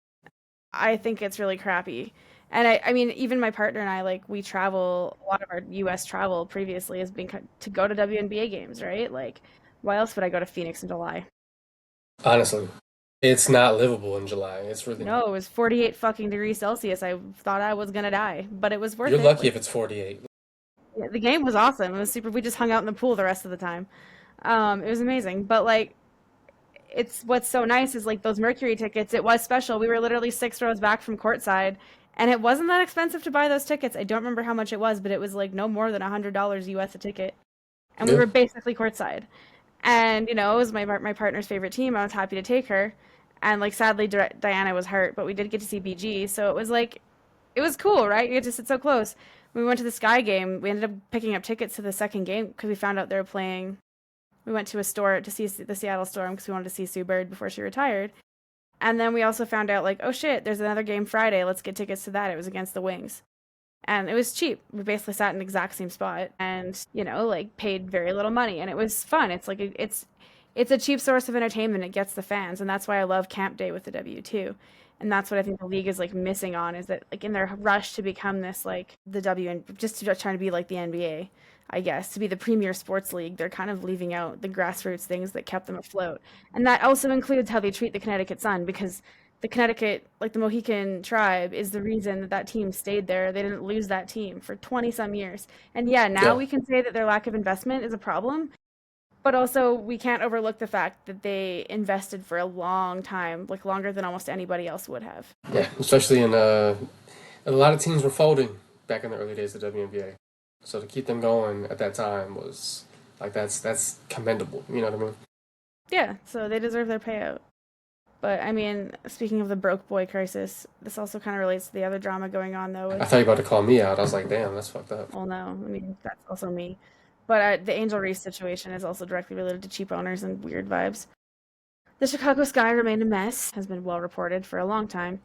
I think it's really crappy. And I mean, even my partner and I, like, we travel, a lot of our U.S. travel previously has been to go to WNBA games, right? Like, why else would I go to Phoenix in July? Honestly, it's not livable in July. It's really No, it was 48 fucking degrees Celsius. I thought I was gonna die, but it was worth it. You're lucky if it's 48. Yeah, the game was awesome. It was super. We just hung out in the pool the rest of the time. It was amazing. But like, it's what's so nice is like those Mercury tickets. It was special. We were literally 6 rows back from courtside. And it wasn't that expensive to buy those tickets. I don't remember how much it was, but it was like no more than $100 US a ticket. And we were basically courtside. And, it was my partner's favorite team. I was happy to take her. And like sadly Diana was hurt, but we did get to see BG. So it was like, it was cool, right? You get to sit so close. When we went to the Sky game, we ended up picking up tickets to the second game because we found out they were playing. We went to a store to see the Seattle Storm because we wanted to see Sue Bird before she retired. And then we also found out, like, oh shit, there's another game Friday. Let's get tickets to that. It was against the Wings. And it was cheap. We basically sat in the exact same spot and, like, paid very little money. And it was fun. It's like, it's a cheap source of entertainment. It gets the fans, and that's why I love Camp Day with the W too. And that's what I think the league is like missing on is that like in their rush to become this like the W and just to trying to be like the NBA, I guess, to be the premier sports league, they're kind of leaving out the grassroots things that kept them afloat. And that also includes how they treat the Connecticut Sun because the Connecticut, like the Mohican tribe, is the reason that that team stayed there. They didn't lose that team for 20 some years. And yeah, now Yeah. we can say that their lack of investment is a problem, but also we can't overlook the fact that they invested for a long time, like longer than almost anybody else would have. Yeah, especially in a lot of teams were folding back in the early days of the WNBA. So to keep them going at that time was like that's commendable. You know what I mean? Yeah, so they deserve their payout. But I mean, speaking of the broke boy crisis, this also kind of relates to the other drama going on, though. I thought you were about to call me out. I was like, damn, that's fucked up. Well, no, I mean that's also me. But the Angel Reese situation is also directly related to cheap owners and weird vibes. The Chicago Sky remained a mess, has been well reported for a long time.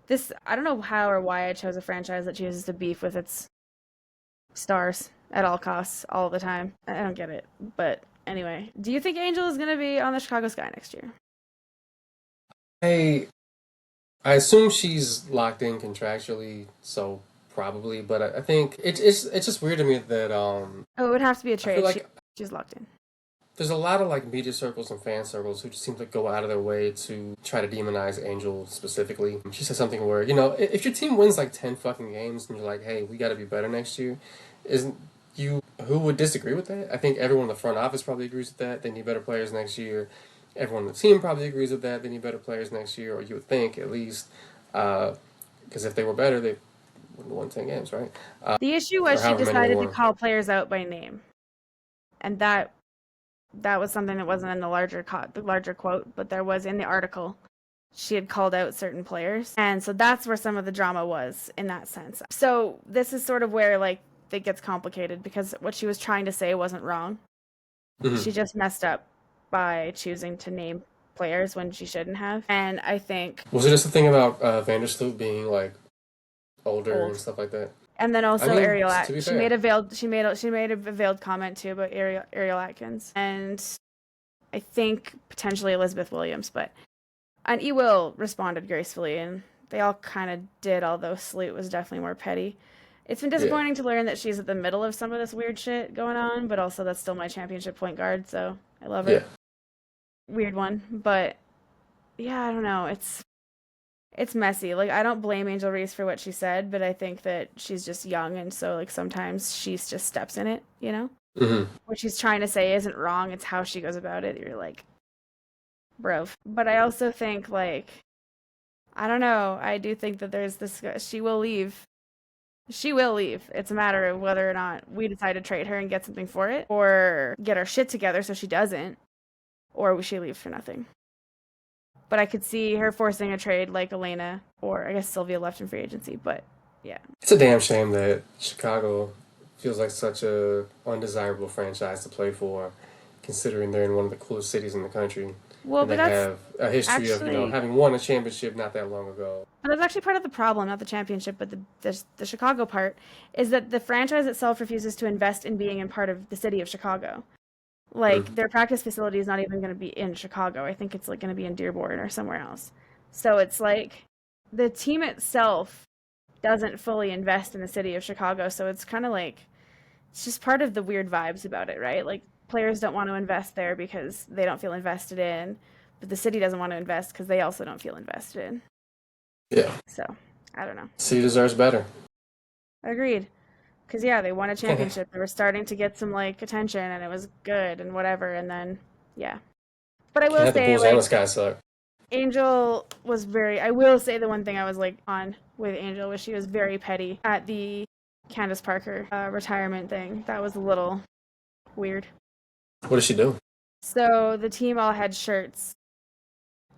This I don't know how or why I chose a franchise that chooses to beef with its stars at all costs all the time. I don't get it. But anyway, do you think Angel is going to be on the Chicago Sky next year? Hey, I assume she's locked in contractually, so probably. But I think it's just weird to me that Oh, it would have to be a I feel trade. like She's locked in. there's a lot of like media circles and fan circles who just seem to go out of their way to try to demonize Angel specifically. She said something where, if your team wins like 10 fucking games and you're like, hey, we got to be better next year, isn't you who would disagree with that? I think everyone in the front office probably agrees with that. They need better players next year. Everyone on the team probably agrees with that. They need better players next year, or you would think at least, because if they were better, they wouldn't have won 10 games, right? The issue Or was she however many they decided to won. call players out by name, and that was something that wasn't in the larger quote, but there was in the article. She had called out certain players, and so that's where some of the drama was in that sense. So this is sort of where like it gets complicated because what she was trying to say wasn't wrong. Mhm. She just messed up by choosing to name players when she shouldn't have, and I think Was it just the thing about Vandersloot being like older and old. stuff like that? And then I also mean, Ariel, to be she made fair, a veiled comment too about Ariel Atkins, and I think potentially Elizabeth Williams, but and E. Will responded gracefully, and they all kind of did. Although Salute was definitely more petty. It's been yeah, disappointing to learn that she's at the middle of some of this weird shit going on, but also that's still my championship point guard, so I love her. yeah. Weird one, but yeah, I don't know. It's messy. Like I don't blame Angel Reese for what she said, but I think that she's just young and so like sometimes she's just steps in it, you know? Hmm. What she's trying to say isn't wrong, it's how she goes about it. You're like, bro. But I also think like I don't know. I do think that there's this she will leave. She will leave. It's a matter of whether or not we decide to trade her and get something for it or get our shit together so she doesn't or she leaves for nothing. But I could see her forcing a trade like Elena, or I guess Sylvia left in free agency. But yeah. It's a damn shame that Chicago feels like such a undesirable franchise to play for, considering they're in one of the coolest cities in the country, Well, and but they that's have a history of actually having won a championship not that long ago. that's actually part of the problem, not the championship, but the Chicago part is that the franchise itself refuses to invest in being in part of the city of Chicago. Mm. Like their practice facility is not even going to be in Chicago. I think it's like going to be in Dearborn or somewhere else. So it's like the team itself doesn't fully invest in the city of Chicago. So it's kind of like it's just part of the weird vibes about it, right? Like players don't want to invest there because they don't feel invested in, but the city doesn't want to invest because they also don't feel invested in. Yeah, So I don't know. city deserves better. Agreed. Because yeah, they won a Can't championship. They were starting to get some like attention, and it was good and whatever. And then yeah, but I will have the say Bulls and like the Sky suck. Angel was very. I will say the one thing I was like on with Angel was she was very petty at the Candace Parker retirement thing. That was a little weird. What does she do? So the team all had shirts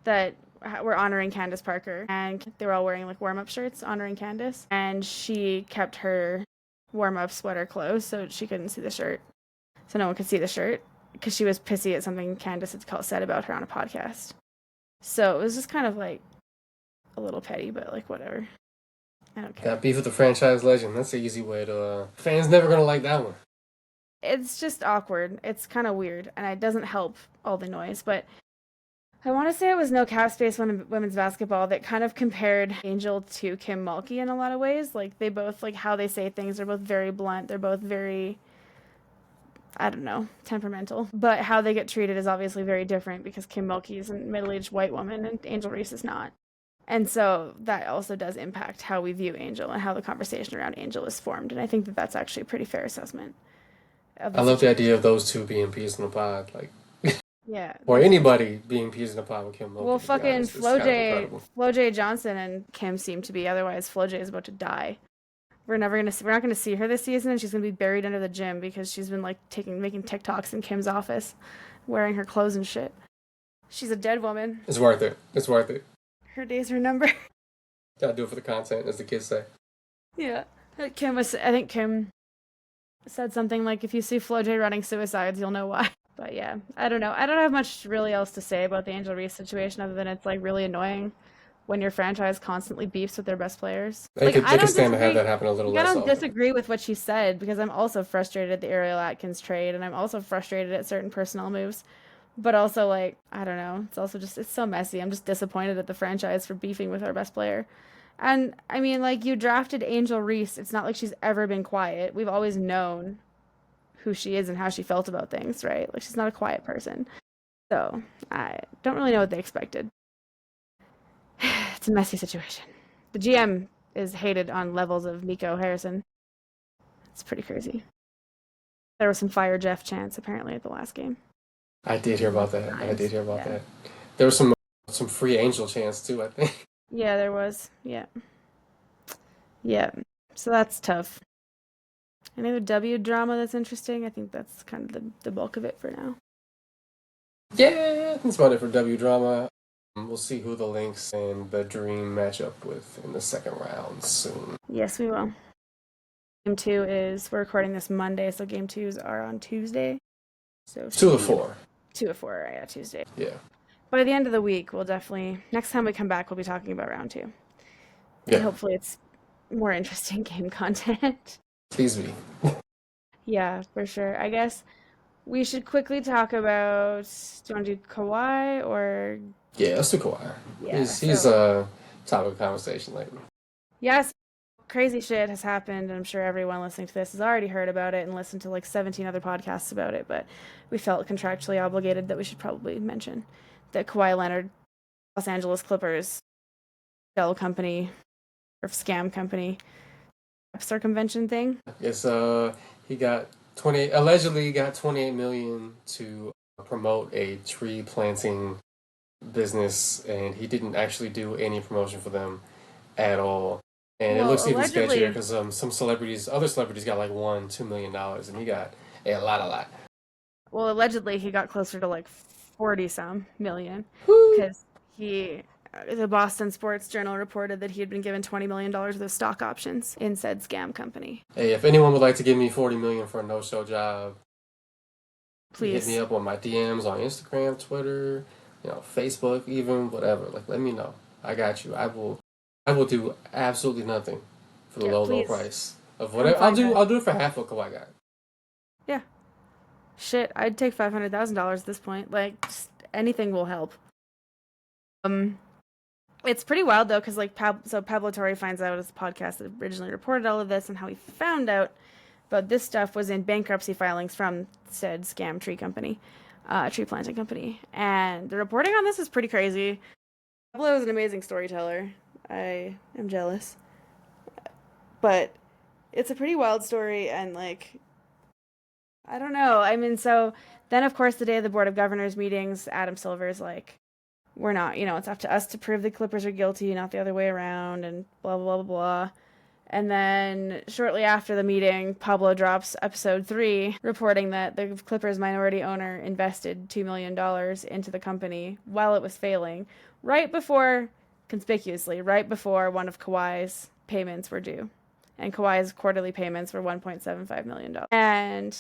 that were honoring Candace Parker, and they were all wearing like warm up shirts honoring Candace, and she kept her warm up sweater closed so she couldn't see the shirt, so no one could see the shirt because she was pissy at something Candace had said about her on a podcast. So it was just kind of like a little petty, but like whatever. I don't care. Got beef with the franchise legend. That's an easy way to. Fans never gonna like that one. it's just awkward. It's kind of weird, and it doesn't help all the noise. But I want to say it was No Cap Space women's basketball that kind of compared Angel to Kim Mulkey in a lot of ways. Like they both like how they say things. They're both very blunt. They're both very, I don't know, temperamental. But how they get treated is obviously very different because Kim Mulkey is a middle-aged white woman and Angel Reese is not. And so that also does impact how we view Angel and how the conversation around Angel is formed. And I think that that's actually a pretty fair assessment. I love the idea of those two being peas in a pod, like, Yeah. or anybody being peas in a pod with Kim Mulkey. Well, to be fucking honest. It's kind of incredible. Flo J. Johnson and Kim seem to be. Otherwise, Flo J. is about to die. We're not gonna see her this season, and she's gonna be buried under the gym because she's been like making TikToks in Kim's office, wearing her clothes and shit. She's a dead woman. It's worth it. It's worth it. Her days are numbered. Gotta do it for the content, as the kids say. Yeah. I think Kim said something like, if you see Flo J running suicides, you'll know why. But yeah, I don't know. I don't have much really else to say about the Angel Reese situation other than it's like really annoying when your franchise constantly beefs with their best players. They Like, could I don't stand to have disagree. that happen a little Like, I less don't often. disagree with what she said because I'm also frustrated at the Ariel Atkins trade and I'm also frustrated at certain personnel moves. But also, like, I don't know. It's also just, it's so messy. I'm just disappointed at the franchise for beefing with our best player. And, I mean, like, you drafted Angel Reese. It's not like she's ever been quiet. We've always known who she is and how she felt about things, right? Like, she's not a quiet person. So, I don't really know what they expected. It's a messy situation. The GM is hated on levels of Nico Harrison. It's pretty crazy. There was some fire Jeff chants, apparently, at the last game. I did hear about that. I Nice. did hear about Yeah. that. There was some free angel chants too, I think. Yeah, there was. Yeah. Yeah. So that's tough. Any other W drama that's interesting? I think that's kind of the bulk of it for now. Yeah, that's about it for W drama. We'll see who the Lynx and the Dream match up with in the second round soon. Yes, we will. Game 2 is, we're recording this Monday, so game 2s are on Tuesday. So 2 of 4. 2 of 4, right? Yeah, Tuesday. Yeah. By the end of the week, we'll definitely, next time we come back, we'll be talking about round 2. Yeah. And hopefully it's more interesting game content. Please be. Yeah, for sure. I guess we should quickly talk about, do you want to do Kawhi or? Yeah, let's do Kawhi. Yeah, He's a topic of conversation lately. Yes, crazy shit has happened, and I'm sure everyone listening to this has already heard about it and listened to like 17 other podcasts about it, but we felt contractually obligated that we should probably mention that Kawhi Leonard, Los Angeles Clippers, shell company, or scam company, circumvention thing. It's he got allegedly got 28 million to promote a tree planting business, and he didn't actually do any promotion for them at all. And it looks even sketchier because other celebrities got like $1-2 million, and he got a lot. Well, allegedly he got closer to like 40-some million because the Boston Sports Journal reported that he had been given $20 million worth of stock options in said scam company. Hey, if anyone would like to give me $40 million for a no-show job, please hit me up on my DMs on Instagram, Twitter, Facebook, even whatever. Like, let me know. I got you. I will do absolutely nothing for the low price of whatever. I'll do it for half what Kawhi got. Yeah. Shit, I'd take $500,000 at this point. Like, just anything will help. It's pretty wild though, because like Pablo Torre finds out as the podcast that originally reported all of this, and how he found out about this stuff was in bankruptcy filings from said scam tree planting company, and the reporting on this is pretty crazy. Pablo is an amazing storyteller. I am jealous, but it's a pretty wild story, and like, I don't know. I mean, so then of course the day of the Board of Governors meetings, Adam Silver's like, we're not, it's up to us to prove the Clippers are guilty, not the other way around, and blah, blah, blah, blah. And then shortly after the meeting, Pablo drops episode 3, reporting that the Clippers minority owner invested $2 million into the company while it was failing, conspicuously, right before one of Kawhi's payments were due. And Kawhi's quarterly payments were $1.75 million. And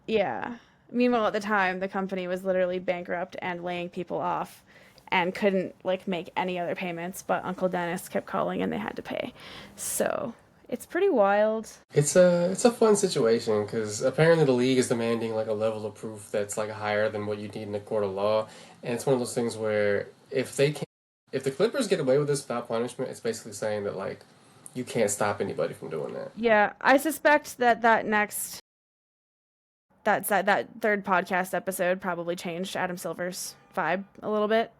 yeah. Meanwhile, at the time, the company was literally bankrupt and laying people off and couldn't like make any other payments, but Uncle Dennis kept calling and they had to pay. So It's pretty wild. It's a fun situation because apparently the league is demanding like a level of proof that's like higher than what you need in a court of law, and it's one of those things where if the Clippers get away with this without punishment, it's basically saying that like you can't stop anybody from doing that. Yeah, I suspect that that third podcast episode probably changed Adam Silver's vibe a little bit.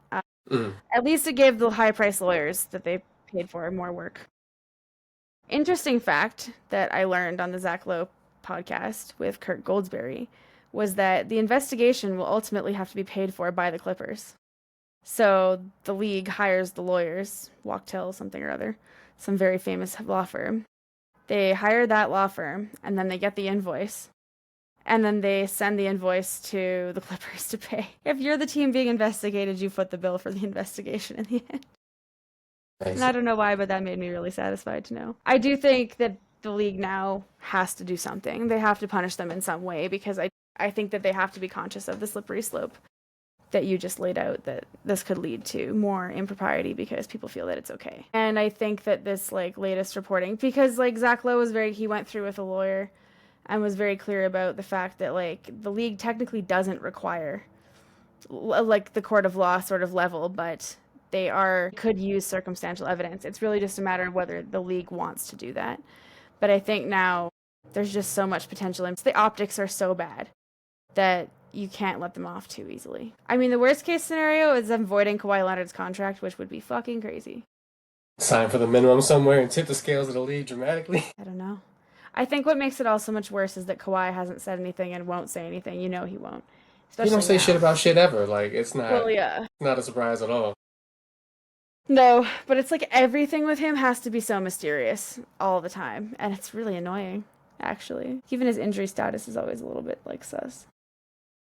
Mm. At least it gave the high price lawyers that they paid for more work. Interesting fact that I learned on the Zach Lowe podcast with Kurt Goldsberry was that the investigation will ultimately have to be paid for by the Clippers. So the league hires the lawyers, Wachtell something or other, some very famous law firm. They hire that law firm, and then they get the invoice. And then they send the invoice to the Clippers to pay. If you're the team being investigated, you foot the bill for the investigation in the end. And I don't know why, but that made me really satisfied to know. I do think that the league now has to do something. They have to punish them in some way because I think that they have to be conscious of the slippery slope that you just laid out, that this could lead to more impropriety because people feel that it's okay. And I think that this like latest reporting, because like Zach Lowe was he went through with a lawyer and was very clear about the fact that like the league technically doesn't require like the court of law sort of level, but they could use circumstantial evidence. It's really just a matter of whether the league wants to do that. But I think now there's just so much potential, and the optics are so bad that you can't let them off too easily. I mean, the worst case scenario is them voiding Kawhi Leonard's contract, which would be fucking crazy. Sign for the minimum somewhere and tip the scales of the league dramatically. I don't know. I think what makes it all so much worse is that Kawhi hasn't said anything and won't say anything. You know he won't. He don't say now. shit about shit ever. Like it's not. Well, yeah. Not a surprise at all. No, but it's like everything with him has to be so mysterious all the time, and it's really annoying, actually. Even his injury status is always a little bit like sus.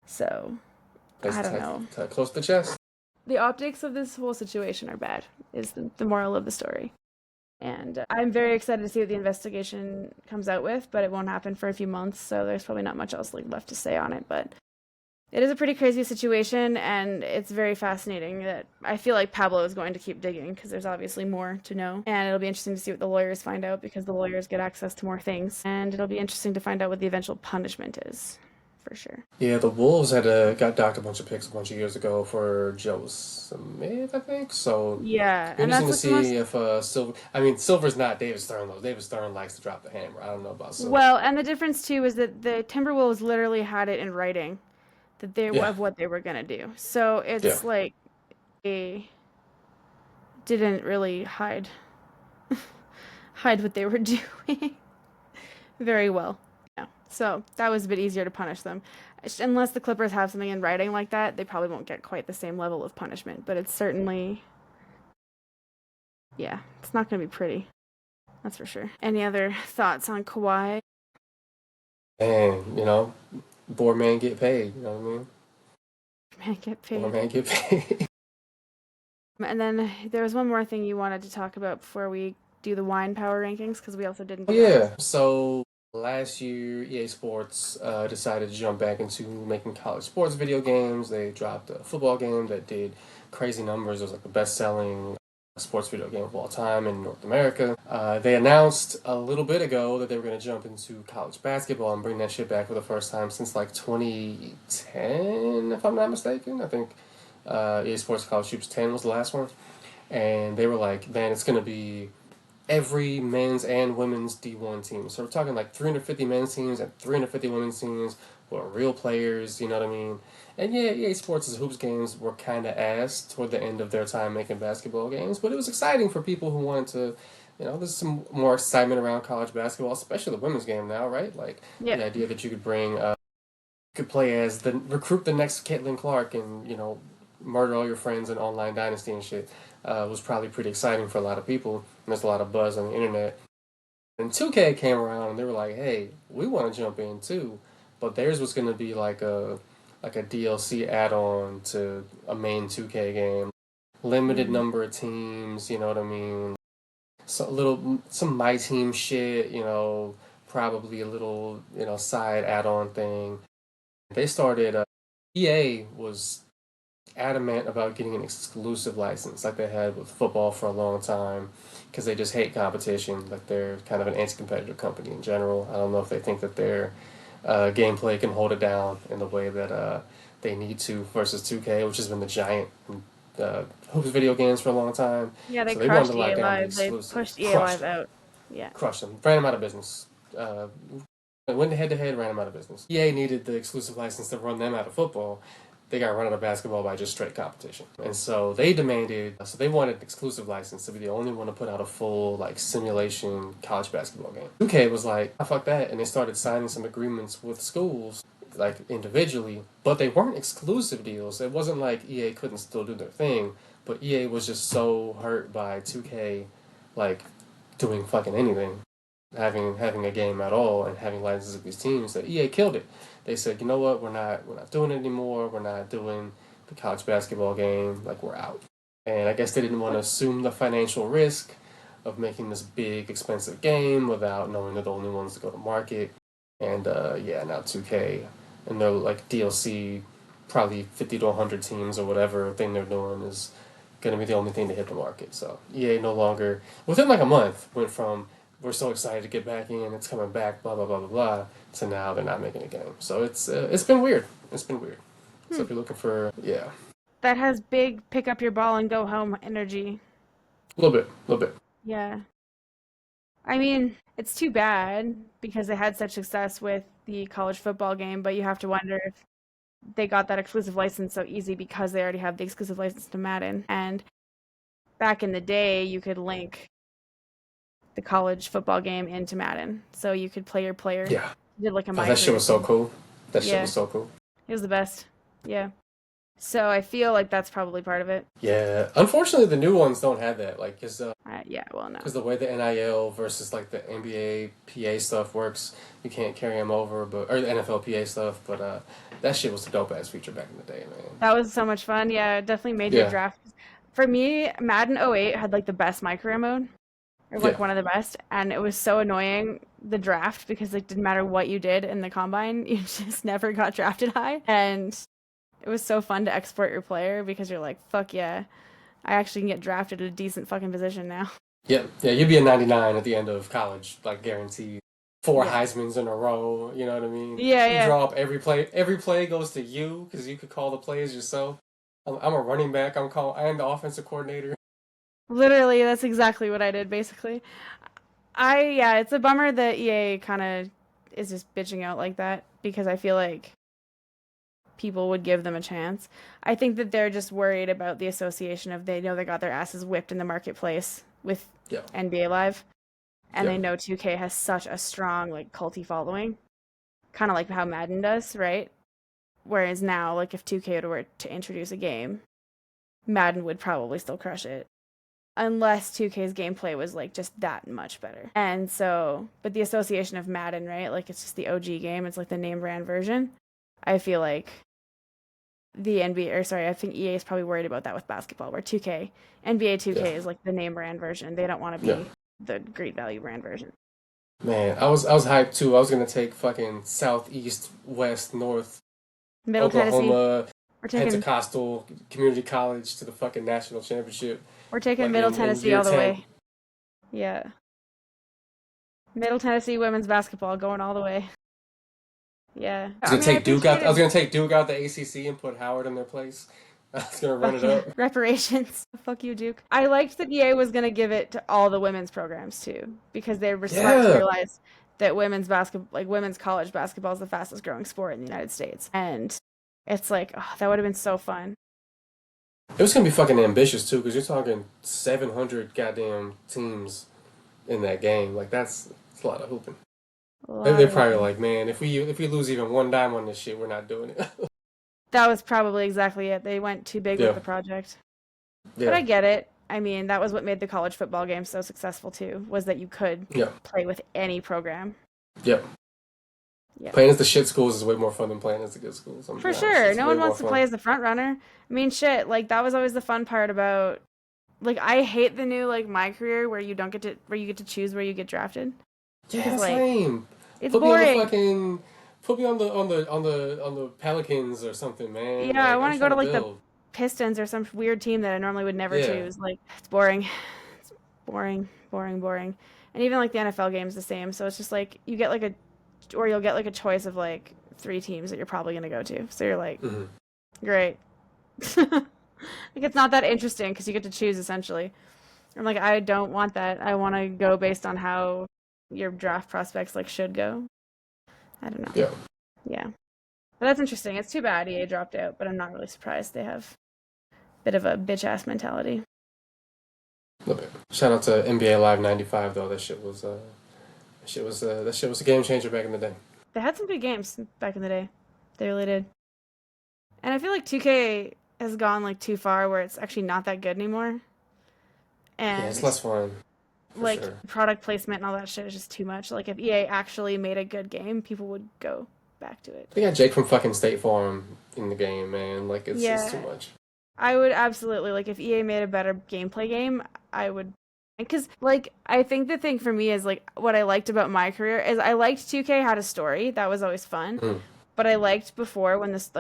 So, I don't know. Close to the chest. The optics of this whole situation are bad, is the moral of the story. And I'm very excited to see what the investigation comes out with, but it won't happen for a few months, so there's probably not much else left to say on it. But it is a pretty crazy situation, and it's very fascinating that I feel like Pablo is going to keep digging because there's obviously more to know. And it'll be interesting to see what the lawyers find out because the lawyers get access to more things. And it'll be interesting to find out what the eventual punishment is, for sure. Yeah, the Wolves got docked a bunch of picks a bunch of years ago for Joe Smith, I think. So yeah, and interesting to see if Silver. I mean, Silver's not David Stern though. David Stern likes to drop the hammer. I don't know about Silver. Well, and the difference too is that the Timberwolves literally had it in writing that of what they were gonna do. So it's like they didn't really hide what they were doing very well. Yeah. So that was a bit easier to punish them. Unless the Clippers have something in writing like that, they probably won't get quite the same level of punishment. But it's certainly, yeah, it's not gonna be pretty. That's for sure. Any other thoughts on Kawhi? And poor man get paid, you know what I mean? Man get paid. Poor man get paid. And then there was one more thing you wanted to talk about before we do the wine power rankings, because we also didn't do that. So last year, EA Sports decided to jump back into making college sports video games. They dropped a football game that did crazy numbers. It was like the best-selling sports video game of all time in North America. They announced a little bit ago that they were going to jump into college basketball and bring that shit back for the first time since like 2010, if I'm not mistaken. I think EA Sports College Hoops 10 was the last one. And they were like, man, it's going to be every men's and women's D1 team. So we're talking like 350 men's teams and 350 women's teams who are real players, you know what I mean? And yeah, EA Sports' hoops games were kind of ass toward the end of their time making basketball games, but it was exciting for people who wanted to, there's some more excitement around college basketball, especially the women's game now, right? Like the idea that you could could play as recruit the next Caitlin Clark and, murder all your friends in online dynasty and shit was probably pretty exciting for a lot of people. And there's a lot of buzz on the internet. And 2K came around and they were like, hey, we want to jump in too. But theirs was going to be like a DLC add-on to a main 2K game. Limited number of teams, you know what I mean? So some My Team shit, probably a little, side add-on thing. They started, EA was adamant about getting an exclusive license, like they had with football for a long time, because they just hate competition. Like they're kind of an anti-competitive company in general. I don't know if they think that their gameplay can hold it down in the way that they need to versus 2K, which has been the giant hoops video games for a long time. Yeah, they So they wanted crushed to lock EA down the Live. They exclusive, pushed EA crushed Live them, out. Yeah. crushed them, ran them out of business. Went head to head, ran them out of business. EA needed the exclusive license to run them out of football. They got run out of basketball by just straight competition. And so they they wanted an exclusive license to be the only one to put out a full, like, simulation college basketball game. 2K was like, oh, fuck that. And they started signing some agreements with schools, like, individually. But they weren't exclusive deals. It wasn't like EA couldn't still do their thing. But EA was just so hurt by 2K, like, doing fucking anything, having a game at all and having licenses of these teams, that EA killed it. They said, you know what, we're not doing it anymore. We're not doing the college basketball game. Like, we're out. And I guess they didn't want to assume the financial risk of making this big, expensive game without knowing they're the only ones to go to market. And now 2K and their like DLC, probably 50 to 100 teams or whatever thing they're doing is going to be the only thing to hit the market. So EA no longer, within like a month, went from we're so excited to get back in, it's coming back, blah blah blah blah blah, to now they're not making a game. So it's been weird. It's been weird. So if you're looking for That has big pick up your ball and go home energy. a little bit. Yeah. I mean, it's too bad because they had such success with the college football game, but you have to wonder if they got that exclusive license so easy because they already have the exclusive license to Madden. And back in the day, you could link the college football game into Madden, so you could play your player. Yeah. You did like a Oh, that shit was so cool. That shit was so cool. It was the best. Yeah. So I feel like that's probably part of it. Yeah. Unfortunately, the new ones don't have that. Like, because well, no. Because the way the NIL versus like the NBA PA stuff works, you can't carry them over, or the NFL PA stuff. But that shit was a dope ass feature back in the day, man. That was so much fun. Yeah, it definitely made your draft. For me, Madden 08 had like the best micro mode, or like one of the best, and it was so annoying the draft because it didn't matter what you did in the combine, you just never got drafted high, and it was so fun to export your player because you're like, fuck yeah, I actually can get drafted at a decent fucking position now. Yeah, you'd be a 99 at the end of college, like guaranteed. 4 Heismans in a row, you know what I mean? Yeah, you draw up every play goes to you because you could call the plays yourself. I'm a running back. I am the offensive coordinator. Literally, that's exactly what I did, basically. It's a bummer that EA kind of is just bitching out like that because I feel like people would give them a chance. I think that they're just worried about the association of they know they got their asses whipped in the marketplace with NBA Live, and they know 2K has such a strong like culty following, kind of like how Madden does, right? Whereas now, like if 2K were to introduce a game, Madden would probably still crush it. Unless 2K's gameplay was like just that much better. And so, but the association of Madden, right? Like it's just the OG game. It's like the name brand version. I feel like I think EA is probably worried about that with basketball, where NBA 2K is like the name brand version. They don't want to be the great value brand version. Man, I was hyped too. I was gonna take fucking southeast, west, north, Middle Oklahoma, Tennessee. Pentecostal Community College to the fucking national championship. We're taking like Middle Tennessee all the way. Yeah. Middle Tennessee women's basketball going all the way. Yeah. I was gonna take Duke out the ACC and put Howard in their place. I was gonna run it up. Reparations. Fuck you, Duke. I liked that EA was gonna give it to all the women's programs too, because they were smart to realize that women's college basketball is the fastest growing sport in the United States, and it's like, oh, that would have been so fun. It was gonna be fucking ambitious too, because you're talking 700 goddamn teams in that game. Like that's a lot of hooping. They're probably like, man, if we lose even one dime on this shit, we're not doing it. That was probably exactly it. They went too big with the project. Yeah. But I get it. I mean, that was what made the college football game so successful too, was that you could play with any program. Yep. Yeah. Playing as the shit schools is way more fun than playing as the good schools. For sure. No one wants to play as the front runner. I mean, shit, like that was always the fun part about, like, I hate the new like My Career where you get to choose where you get drafted. Yeah, same. It's boring. Put me on the Pelicans or something, man. Yeah, I want to go to like Pistons or some weird team that I normally would never choose. Like, it's boring. It's boring, boring, boring. And even like the NFL game's the same. So it's just like you get like you'll get like a choice of like 3 teams that you're probably gonna go to. So you're like, great. Like it's not that interesting because you get to choose essentially. I'm like, I don't want that. I want to go based on how your draft prospects like should go. I don't know. Yeah. Yeah. But that's interesting. It's too bad EA dropped out, but I'm not really surprised. They have a bit of a bitch ass mentality. Okay. Shout out to NBA Live '95 though. That shit was a game changer back in the day. They had some good games back in the day. They really did. And I feel like 2K has gone like too far where it's actually not that good anymore. And yeah, it's less fun. Like sure. Product placement and all that shit is just too much. Like if EA actually made a good game, people would go back to it. They got Jake from fucking State Farm in the game, man. Like it's too much. I would absolutely like if EA made a better gameplay game, I would. Because like I think the thing for me is like what I liked about my career is I liked 2K had a story that was always fun, but I liked before when this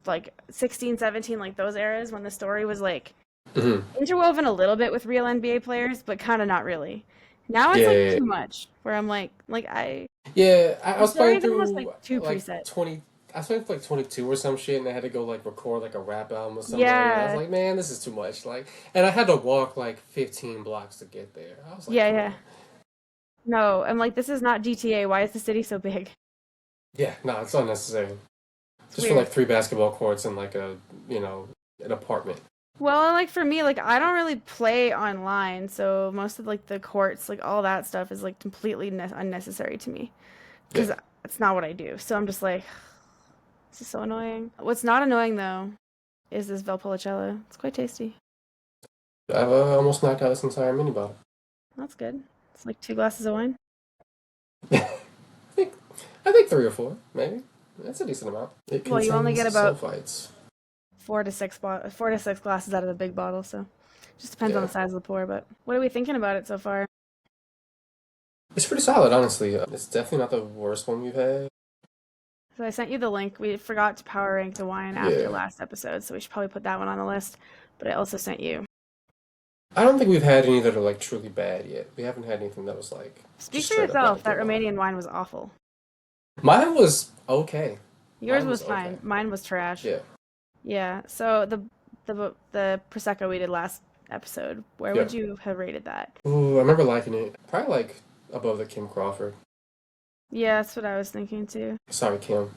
like 16, 17, like those eras when the story was like interwoven a little bit with real NBA players, but kind of not really. Now it's too much. Where I'm like I was playing through almost like 2 preset. 20. I was playing for like 22 or some shit, and I had to go like record like a rap album or something. Yeah. Like that. I was like, man, this is too much. Like, and I had to walk like 15 blocks to get there. I was like, yeah. No, I'm like, this is not GTA. Why is the city so big? Yeah, no, it's unnecessary. It's just weird. for like 3 basketball courts and like an apartment. Well, like for me, like I don't really play online, so most of like the courts, like all that stuff is like completely unnecessary to me because it's not what I do. So I'm just like, this is so annoying. What's not annoying though is this Valpolicella. It's quite tasty. I've almost knocked out this entire mini bottle. That's good. It's like 2 glasses of wine. I think 3 or 4, maybe. That's a decent amount. Well, you only get about sulfites. 4 to 6 glasses out of the big bottle, so just depends on the size of the pour. But what are we thinking about it so far? It's pretty solid, honestly. It's definitely not the worst one we've had. So I sent you the link. We forgot to power rank the wine after last episode, so we should probably put that one on the list. But I also sent you. I don't think we've had any that are like truly bad yet. We haven't had anything that was like. Speak for yourself. That Romanian wine was awful. Mine was okay. Yours was fine. Okay. Mine was trash. Yeah. Yeah. So the prosecco we did last episode, where would you have rated that? Ooh, I remember liking it. Probably like above the Kim Crawford. Yeah, that's what I was thinking too. Sorry, Kim.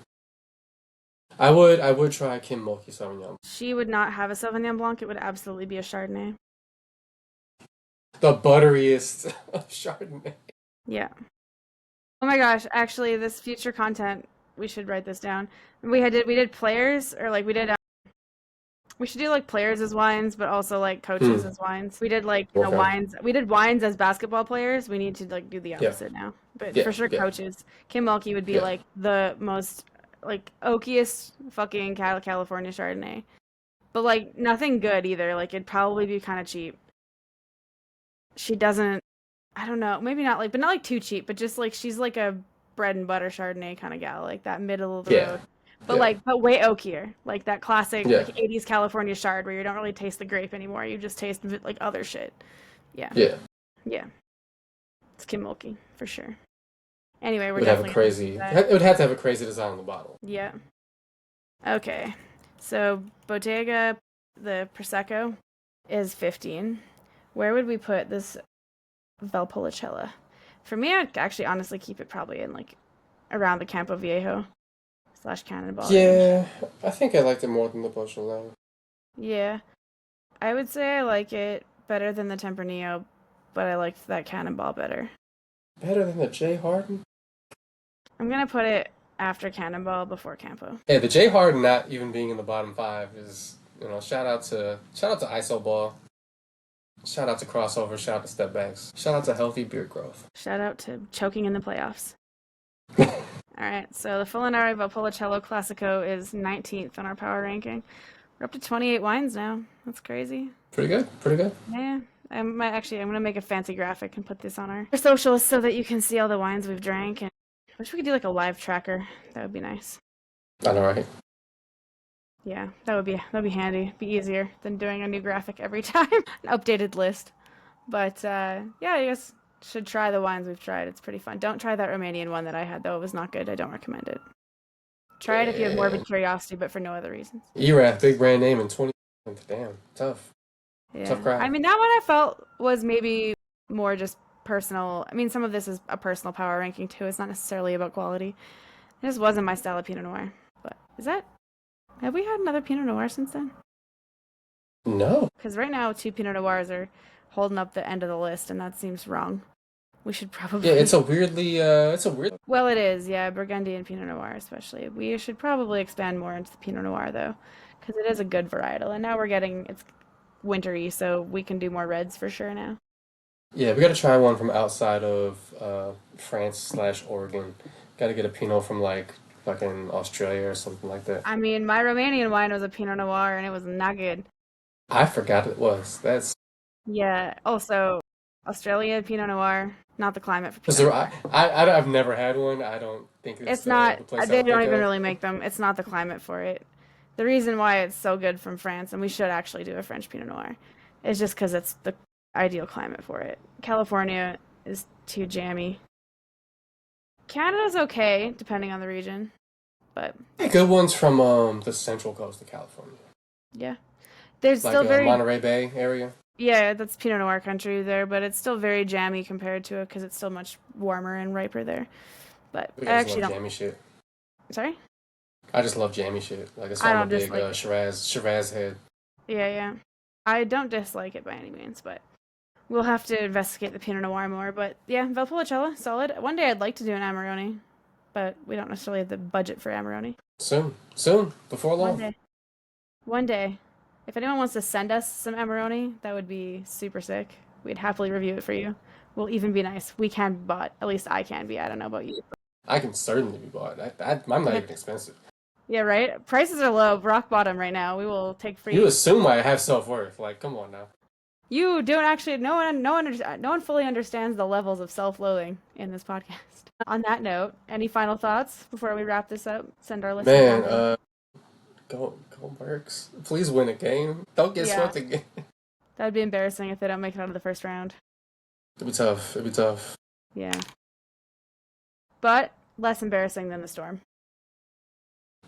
I would try Kim Mulkey Sauvignon. She would not have a Sauvignon Blanc. It would absolutely be a Chardonnay. The butteriest of Chardonnay. Yeah. Oh my gosh! Actually, this future content, we should write this down. We did players, or like we did. We should do like players as wines, but also like coaches as wines. We did like wines. We did wines as basketball players. We need to like do the opposite now. But for sure, coaches. Kim Mulkey would be like the most like oakiest fucking California Chardonnay, but like nothing good either. Like it'd probably be kind of cheap. She doesn't. I don't know. Maybe not like, but not like too cheap. But just like she's like a bread and butter Chardonnay kind of gal, like that middle of the road. But but way oakier, like that classic like 80s California Chard where you don't really taste the grape anymore. You just taste like other shit. Yeah. It's Kim Mulkey for sure. Anyway, we're definitely it would have to have a crazy design on the bottle. Yeah. Okay. So Bottega, the Prosecco, is 15. Where would we put this Valpolicella? For me, I'd actually honestly keep it probably in like around the Campo Viejo / Cannonball. Yeah, I think I liked it more than the Beaujolais. Yeah. I would say I like it better than the Tempranillo, but I liked that Cannonball better. Better than the J. Harden? I'm going to put it after Cannonball, before Campo. Yeah, the J. Harden not even being in the bottom 5 is, shout out to ISO Ball. Shout out to crossover. Shout out to step backs. Shout out to healthy beard growth. Shout out to choking in the playoffs. All right, so the Folonari Valpolicella Classico is 19th on our power ranking. We're up to 28 wines now. That's crazy. Pretty good. Yeah. I'm going to make a fancy graphic and put this on our socials so that you can see all the wines we've drank. And I wish we could do like a live tracker. That would be nice. I know, right? Yeah, that'd be handy. Be easier than doing a new graphic every time. An updated list. But yeah, I guess should try the wines we've tried. It's pretty fun. Don't try that Romanian one that I had though. It was not good. I don't recommend it. Try it if you have Yeah. morbid curiosity, but for no other reasons. Erath, big brand name in 20. Damn, tough. Tough Yeah. I crowd. mean, that one I felt was maybe more just personal. I mean, some of this is a personal power ranking too. It's not necessarily about quality. It just wasn't my style of Pinot Noir. But is that? Have we had another Pinot Noir since then? No. Because right now, two Pinot Noirs are holding up the end of the list, and that seems wrong. We should Yeah, probably. it's a weirdly, it's a weird. Well, it is, yeah, Burgundy and Pinot Noir especially. We should probably expand more into the Pinot Noir though, because it is a good varietal. And now we're getting it's wintry, so we can do more reds for sure now. Yeah, we gotta try one from outside of France/Oregon. Gotta get a Pinot from like fucking Australia or something like that. I mean, my Romanian wine was a Pinot Noir, and it was not good. I forgot it was. That's Yeah. Also, Australia Pinot Noir, not the climate for because Pinot there, Noir. I've never had one. I don't think it's It's not. the place I They would don't think even of. really make them. It's not the climate for it. The reason why it's so good from France, and we should actually do a French Pinot Noir, is just because it's the ideal climate for it. California is too jammy. Canada's okay, depending on the region, but Yeah, good ones from the central coast of California, yeah, there's like still very Monterey Bay area. yeah, that's Pinot Noir country there, but it's still very jammy compared to it because it's still much warmer and riper there. But We I just actually love don't. jammy shit. Sorry, I just love jammy shit. Like that's why I I'm a don't big dislike it. Shiraz head. Yeah, yeah, I don't dislike it by any means, but we'll have to investigate the Pinot Noir more. But yeah, Valpolicella, solid. One day I'd like to do an Amarone, but we don't necessarily have the budget for Amarone. Soon, before One long. day. One day. If anyone wants to send us some Amarone, that would be super sick. We'd happily review it for you. We'll even be nice. We can be bought. At least I can be. I don't know about you. I can certainly be bought. I'm not Yeah, even expensive. yeah, right? Prices are low. Rock bottom right now. We will take You free. assume I have self worth. Like, come on now. You don't actually. No one fully understands the levels of self-loathing in this podcast. On that note, any final thoughts before we wrap this up? Send our listeners Man, on their. go Mercs. Please win a game. Don't get Yeah, swept again. that would be embarrassing if they don't make it out of the first round. It'd be tough. It'd be tough. Yeah, but less embarrassing than the storm.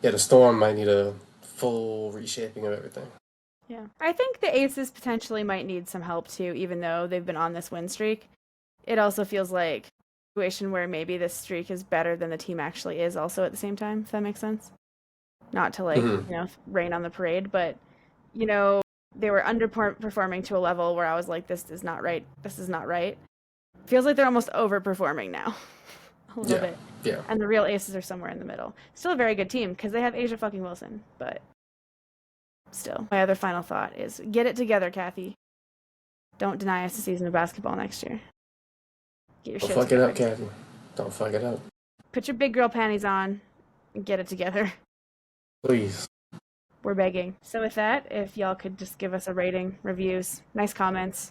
Yeah, the Storm might need a full reshaping of everything. Yeah. I think the Aces potentially might need some help too, even though they've been on this win streak. It also feels like a situation where maybe this streak is better than the team actually is also at the same time, if that makes sense. Not to like, Hmm. rain on the parade, but you know, they were underperforming to a level where I was like, this is not right. This is not right. Feels like they're almost overperforming now. A little Yeah, bit. yeah. And the real Aces are somewhere in the middle. Still a very good team because they have Asia fucking Wilson, but still. My other final thought is get it together, Cathy. Don't deny us a season of basketball next year. Get your Don't shit fuck it up, together. Cathy. Don't fuck it up. Put your big girl panties on and get it together. Please. We're begging. So with that, if y'all could just give us a rating, reviews, nice comments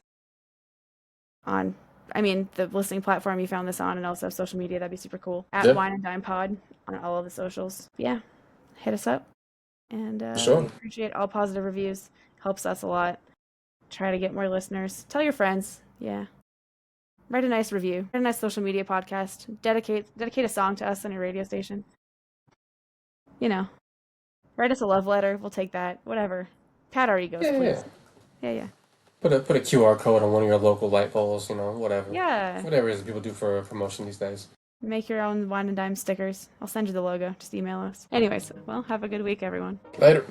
on, I mean, the listening platform you found this on and also social media, that'd be super cool. At Yep. Wine and Dime Pod on all of the socials. Yeah, hit us up. And For we sure. appreciate all positive reviews. Helps us a lot. Try to get more listeners. Tell your friends. Yeah. Write a nice review. Write a nice social media podcast. Dedicate a song to us on your radio station. You know, write us a love letter. We'll take that. Whatever. Pat our egos, Yeah, please. yeah. Yeah, yeah. Put a QR code on one of your local light poles. Whatever. Yeah. Whatever it is that people do for promotion these days. Make your own Wine and Dime stickers. I'll send you the logo. Just email us. Anyways, well, have a good week, everyone. Later.